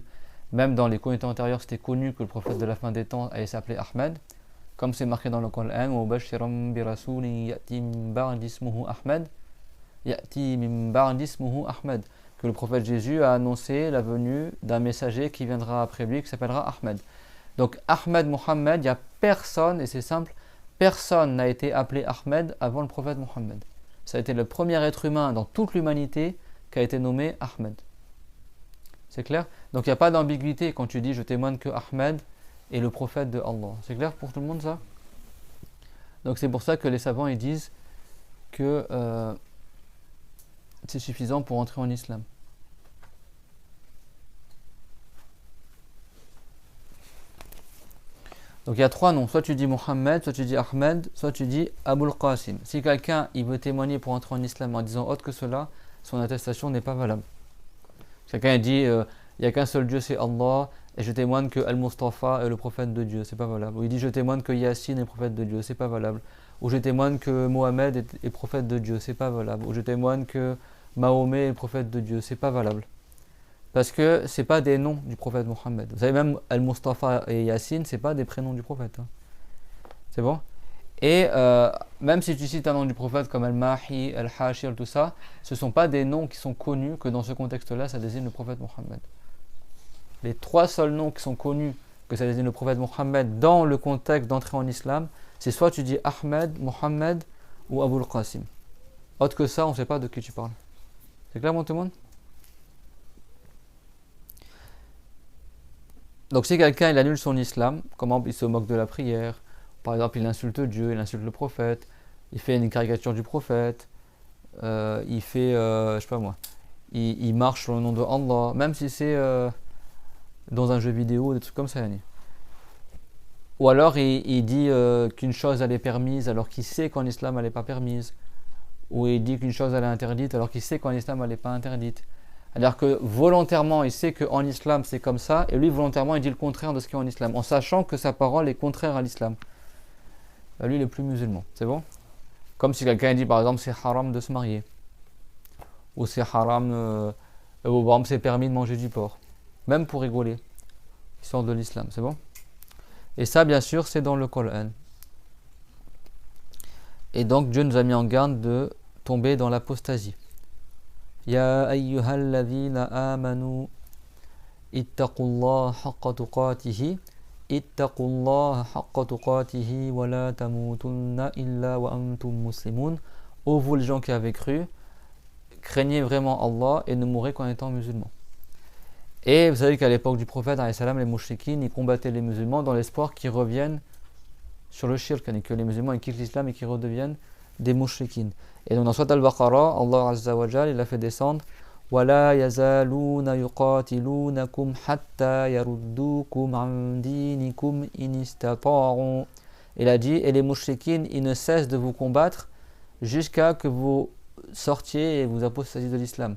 même dans les communautés antérieures, c'était connu que le prophète de la fin des temps allait s'appeler Ahmed, comme c'est marqué dans le Coran, Mubashiran bi rasulin ya'ti min ba'di ismuhu Ahmed, ya'ti min ba'di ismuhu Ahmed, que le prophète Jésus a annoncé la venue d'un messager qui viendra après lui, qui s'appellera Ahmed. Donc Ahmed Muhammad, il n'y a personne, et c'est simple, personne n'a été appelé Ahmed avant le prophète Muhammad. Ça a été le premier être humain dans toute l'humanité qui a été nommé Ahmed. C'est clair? Donc il n'y a pas d'ambiguïté quand tu dis je témoigne que Ahmed est le prophète de Allah. C'est clair pour tout le monde ça? Donc c'est pour ça que les savants ils disent que c'est suffisant pour entrer en islam. Donc il y a trois noms, soit tu dis Mohammed, soit tu dis Ahmed, soit tu dis Abul Qasim. Si quelqu'un il veut témoigner pour entrer en islam en disant autre que cela, son attestation n'est pas valable. Quelqu'un dit il n'y a qu'un seul Dieu, c'est Allah, et je témoigne que Al-Mustafa est le prophète de Dieu, c'est pas valable. Ou il dit je témoigne que Yassine est le prophète de Dieu, c'est pas valable. Ou je témoigne que Mohamed est prophète de Dieu, c'est pas valable. Ou je témoigne que Mahomet est le prophète de Dieu, c'est pas valable. Parce que ce n'est pas des noms du prophète Mohammed. Vous savez, même Al-Mustafa et Yassine, ce n'est pas des prénoms du prophète. Hein. C'est bon? Et même si tu cites un nom du prophète comme Al-Mahi, Al-Hashir, tout ça, ce ne sont pas des noms qui sont connus que dans ce contexte-là, ça désigne le prophète Mohammed. Les trois seuls noms qui sont connus que ça désigne le prophète Mohammed dans le contexte d'entrée en islam, c'est soit tu dis Ahmed, Mohammed ou Abul Qasim. Autre que ça, on ne sait pas de qui tu parles. C'est clair, mon tout le monde? Donc si quelqu'un il annule son islam, comment il se moque de la prière, par exemple il insulte Dieu, il insulte le prophète, il fait une caricature du prophète, il fait, je sais pas moi, il marche sur le nom de Allah, même si c'est dans un jeu vidéo, des trucs comme ça. Ou alors il dit qu'une chose elle est permise alors qu'il sait qu'en islam elle n'est pas permise, ou il dit qu'une chose elle est interdite alors qu'il sait qu'en islam elle n'est pas interdite. C'est-à-dire que volontairement, il sait qu'en islam c'est comme ça, et lui volontairement il dit le contraire de ce qui est en islam, en sachant que sa parole est contraire à l'islam. Lui il est plus musulman, c'est bon? Comme si quelqu'un dit par exemple c'est haram de se marier, ou c'est haram, ou par exemple c'est permis de manger du porc, même pour rigoler, histoire de l'islam, c'est bon? Et ça bien sûr c'est dans le Coran. Et donc Dieu nous a mis en garde de tomber dans l'apostasie. يا أيها الذين آمنوا اتقوا الله حق تقاته اتقوا الله حق تقاته ولا تموتن إلا وأنتم مسلمون. Ô vous les gens qui avez cru, craignez vraiment Allah et ne mourrez qu'en étant musulmans. Et vous savez qu'à l'époque du prophète, les mouchriquines, ils combattaient les musulmans dans l'espoir qu'ils reviennent sur le shirk, que les musulmans ils quittent l'islam et qu'ils redeviennent des mouchriquines. Et donc dans Surat Al-Baqarah, Allah Azza wa Jal, il a fait descendre وَلَا يَزَالُونَ يُقَاتِلُونَكُمْ حَتَّى يَرُدُّوكُمْ عَنْ دِينِكُمْ إِنِ اسْتَطَاعُوا. Il a dit, et les mouchriquines, ils ne cessent de vous combattre jusqu'à que vous sortiez et vous apostasiez de l'islam,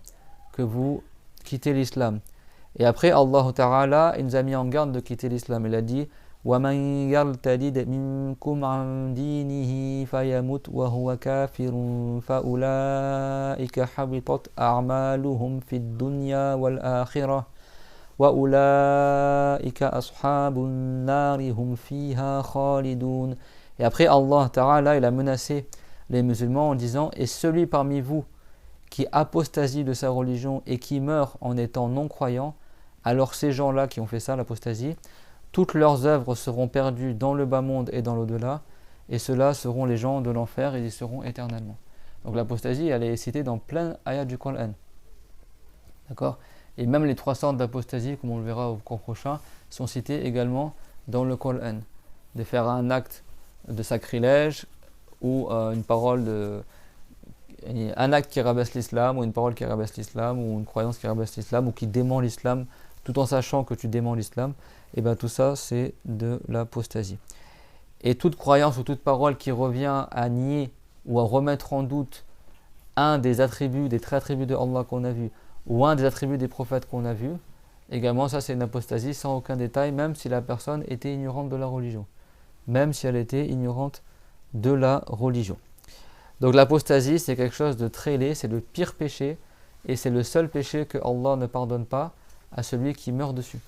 que vous quittez l'islam. Et après, Allah Ta'ala, il nous a mis en garde de quitter l'islam. Il a dit وَمَنْ يَرْتَدِدْ مِنْكُمْ عَنْ دِينِهِ فَيَمُتْ وَهُوَ كَافِرٌ فَأُولَئِكَ حَبِطَتْ أَعْمَالُهُمْ فِي الدُّنْيَا وَالْآخِرَةِ وَأُولَٰئِكَ أَصْحَابُ النَّارِ هُمْ فِيهَا خَالِدُونَ. Et après, Allah Ta'ala, il a menacé les musulmans en disant: et celui parmi vous qui apostasie de sa religion et qui meurt en étant non-croyant, alors ces gens-là qui ont fait ça, l'apostasie, toutes leurs œuvres seront perdues dans le bas monde et dans l'au-delà, et ceux-là seront les gens de l'enfer et ils y seront éternellement. Donc l'apostasie, elle est citée dans plein d'ayats du Coran. D'accord? Et même les 3 sortes d'apostasie, comme on le verra au cours prochain, sont citées également dans le Coran. De faire un acte de sacrilège ou une parole un acte qui rabaisse l'islam, ou une parole qui rabaisse l'islam, ou une croyance qui rabaisse l'islam, ou qui dément l'islam, tout en sachant que tu déments l'islam, et bien tout ça c'est de l'apostasie. Et toute croyance ou toute parole qui revient à nier ou à remettre en doute un des attributs, des traits attributs de Allah qu'on a vu, ou un des attributs des prophètes qu'on a vu, également ça c'est une apostasie sans aucun détail, même si la personne était ignorante de la religion. Même si elle était ignorante de la religion. Donc l'apostasie c'est quelque chose de très laid, c'est le pire péché, et c'est le seul péché que Allah ne pardonne pas à celui qui meurt dessus.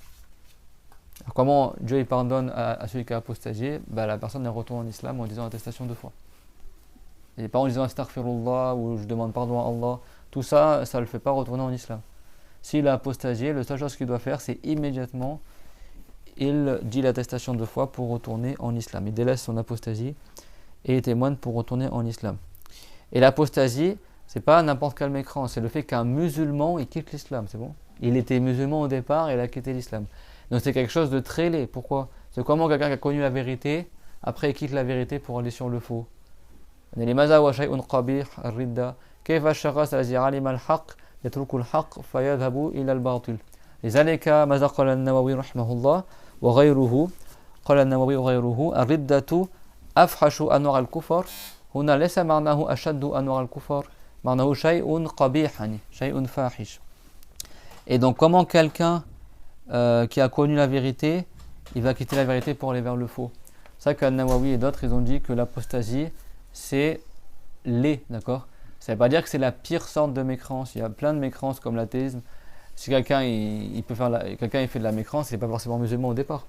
Alors comment Dieu il pardonne à celui qui a apostasié? La personne elle retourne en islam en disant attestation de foi. Et pas en disant astaghfirullah ou je demande pardon à Allah. Tout ça, ça ne le fait pas retourner en islam. S'il a apostasié, la seule chose qu'il doit faire, c'est immédiatement, il dit l'attestation de foi pour retourner en islam. Il délaisse son apostasie et il témoigne pour retourner en islam. Et l'apostasie, c'est pas n'importe quel mécran, c'est le fait qu'un musulman il quitte l'islam, c'est bon? Il était musulman au départ et il a quitté l'islam. Donc c'est quelque chose de très laid. Pourquoi? C'est comment quelqu'un qui a connu la vérité, après il quitte la vérité pour aller sur le faux. لماذا هو شيء قبيح الردة كيف الشخص الذي علم الحق يترك الحق فيذهب إلى الباطل لذلك ماذا قال النووي رحمه الله وغيره قال النووي وغيره الردة أفحش أنواع الكفر هنا ليس معناه أشد أنواع الكفر معناه شيء قبيح يعني شيء فاحش. Et donc comment quelqu'un qui a connu la vérité il va quitter la vérité pour aller vers le faux? C'est ça qu'Al-Nawawi et d'autres ils ont dit que l'apostasie c'est laid, d'accord? Ça ne veut pas dire que c'est la pire sorte de mécrance. Il y a plein de mécrances comme l'athéisme. Si quelqu'un il fait de la mécrance, il n'est pas forcément musulman au départ.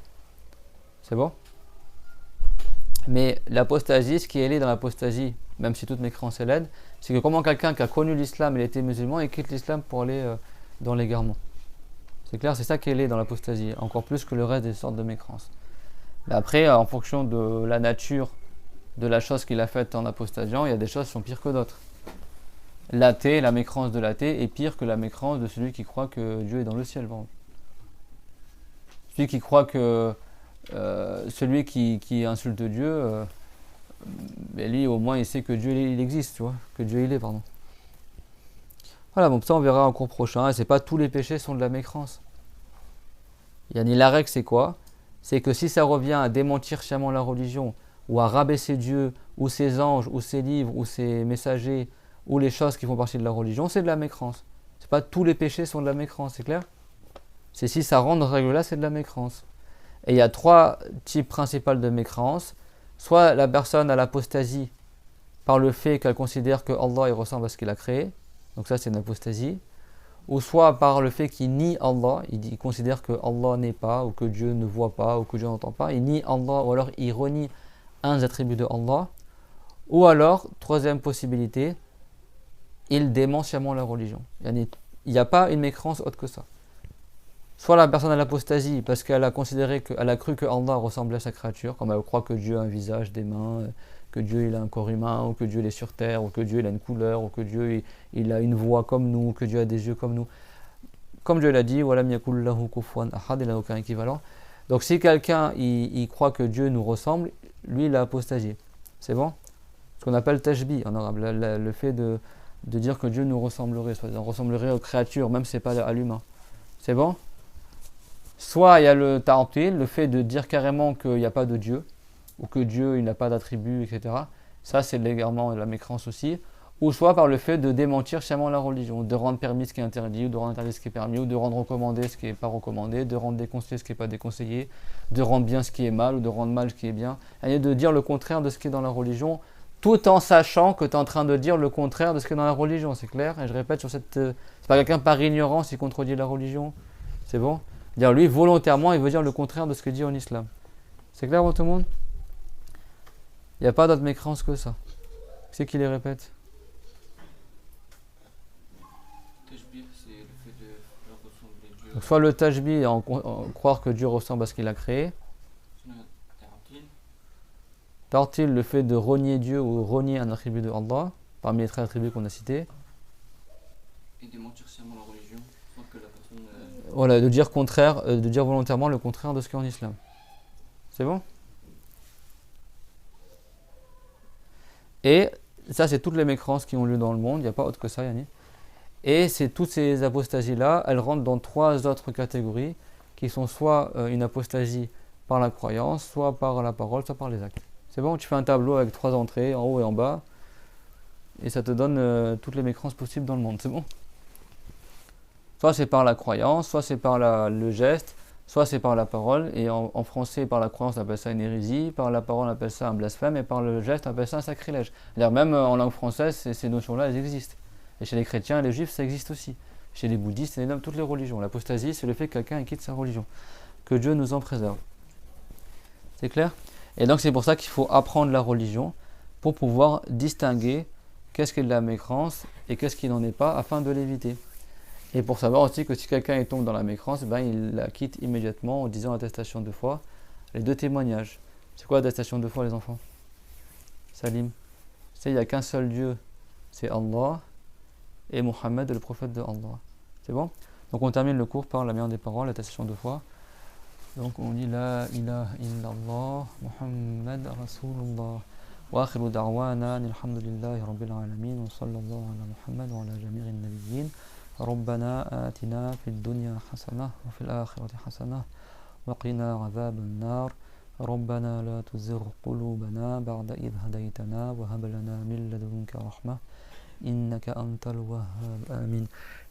C'est bon? Mais l'apostasie, ce qui est laid dans l'apostasie, même si toute mécrance est laide, c'est que comment quelqu'un qui a connu l'islam, il était musulman, il quitte l'islam pour aller dans l'égarement. C'est clair, c'est ça qui est laid dans l'apostasie, encore plus que le reste des sortes de mécrance. Mais après, en fonction de la nature de la chose qu'il a faite en apostasiant, il y a des choses qui sont pires que d'autres. L'athée, la mécrance de l'athée est pire que la mécrance de celui qui croit que Dieu est dans le ciel. Bon. Celui qui croit que celui qui insulte Dieu, lui au moins il sait que Dieu il existe, tu vois, que Dieu il est, pardon. Voilà, donc ça on verra en cours prochain. Et c'est pas tous les péchés sont de la mécrance. La règle c'est quoi? C'est que si ça revient à démentir sciemment la religion, ou à rabaisser Dieu, ou ses anges, ou ses livres, ou ses messagers, ou les choses qui font partie de la religion, c'est de la mécrance. C'est pas tous les péchés sont de la mécrance, c'est clair? C'est si ça rentre dans cette règle-là, c'est de la mécrance. Et il y a 3 types principaux de mécrance. Soit la personne a l'apostasie par le fait qu'elle considère que Allah il ressemble à ce qu'il a créé, donc ça c'est une apostasie. Ou soit par le fait qu'il nie Allah, il considère que Allah n'est pas, ou que Dieu ne voit pas, ou que Dieu n'entend pas, il nie Allah, ou alors il renie un des attributs de Allah, ou alors, 3e possibilité, il dément sciemment la religion. Il n'y a pas une mécrance autre que ça. Soit la personne a l'apostasie parce qu'elle a considéré qu'elle a cru que Allah ressemblait à sa créature, comme elle croit que Dieu a un visage, des mains, que Dieu il a un corps humain, ou que Dieu il est sur terre, ou que Dieu il a une couleur, ou que Dieu il a une voix comme nous, ou que Dieu a des yeux comme nous. Comme Dieu l'a dit, walam yakul lahu kufuwan ahad, il n'a aucun équivalent. Donc si quelqu'un il croit que Dieu nous ressemble, lui il a apostasié. C'est bon? Ce qu'on appelle tashbih en arabe, le fait de dire que Dieu nous ressemblerait, soit on ressemblerait aux créatures, même si ce n'est pas à l'humain. C'est bon? Soit il y a le ta'til, le fait de dire carrément qu'il n'y a pas de Dieu, ou que Dieu il n'a pas d'attributs, etc. Ça c'est l'égarement et la mécrance aussi. Ou soit par le fait de démentir sciemment la religion, de rendre permis ce qui est interdit, ou de rendre interdit ce qui est permis, ou de rendre recommandé ce qui n'est pas recommandé, de rendre déconseillé ce qui n'est pas déconseillé, de rendre bien ce qui est mal, ou de rendre mal ce qui est bien. Et de dire le contraire de ce qui est dans la religion, tout en sachant que tu es en train de dire le contraire de ce qui est dans la religion, c'est clair? Et je répète, c'est pas quelqu'un par ignorance qui contredit la religion, c'est bon? Dire lui, volontairement, il veut dire le contraire de ce que dit en islam. C'est clair pour tout le monde? Il n'y a pas d'autre mécréance que ça. Qui c'est qui les répète? Tashbih, c'est le fait de leur ressembler Dieu. Donc, soit le tajbih, croire que Dieu ressemble à ce qu'il a créé. Sinon, ta'til, Ta'til, le fait de renier Dieu ou renier un attribut de Allah, parmi les 13 attributs qu'on a cités. et de mentir sciemment la religion, sans que la personne. Voilà, de dire contraire, de dire volontairement le contraire de ce qu'il y a en islam. C'est bon? Et ça, c'est toutes les mécréances qui ont lieu dans le monde, il n'y a pas autre que ça, Yannick. Et c'est toutes ces apostasies-là, elles rentrent dans 3 autres catégories, qui sont soit une apostasie par la croyance, soit par la parole, soit par les actes. C'est bon? Tu fais un tableau avec 3 entrées, en haut et en bas, et ça te donne toutes les mécréances possibles dans le monde, c'est bon? Soit c'est par la croyance, soit c'est par le geste, soit c'est par la parole. Et en français, par la croyance, on appelle ça une hérésie, par la parole, on appelle ça un blasphème, et par le geste, on appelle ça un sacrilège. C'est-à-dire même en langue française, ces notions-là, elles existent. Et chez les chrétiens et les juifs, ça existe aussi. Chez les bouddhistes, et toutes les religions. L'apostasie, c'est le fait que quelqu'un quitte sa religion. Que Dieu nous en préserve. C'est clair? Et donc c'est pour ça qu'il faut apprendre la religion, pour pouvoir distinguer qu'est-ce qui est de la mécréance et qu'est-ce qui n'en est pas, afin de l'éviter. Et pour savoir aussi que si quelqu'un tombe dans la mécréance, il la quitte immédiatement en disant attestation de foi. Les 2 témoignages. C'est quoi l'attestation de foi, les enfants? Salim. C'est il n'y a qu'un seul Dieu, c'est Allah, et Mohammed est le prophète de Allah. C'est bon? Donc on termine le cours par la meilleure des paroles, l'attestation de foi. Donc on dit La ilaha illallah, Muhammad Rasulullah. Wa akhiru da'wana, alhamdulillahi rabbil alamin, wa sallallahu ala Muhammad wa ala jami'in nabiyyin. ربنا آتنا في الدنيا حسنة وفي الآخرة حسنة وقنا عذاب النار ربنا لا تزغ قلوبنا بعد إذ هديتنا وهب لنا من لدنك رحمة إنك أنت الوهاب آمين.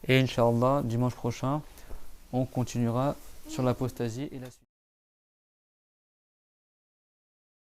Et Inch'Allah, dimanche prochain, on continuera sur l'apostasie et la suite.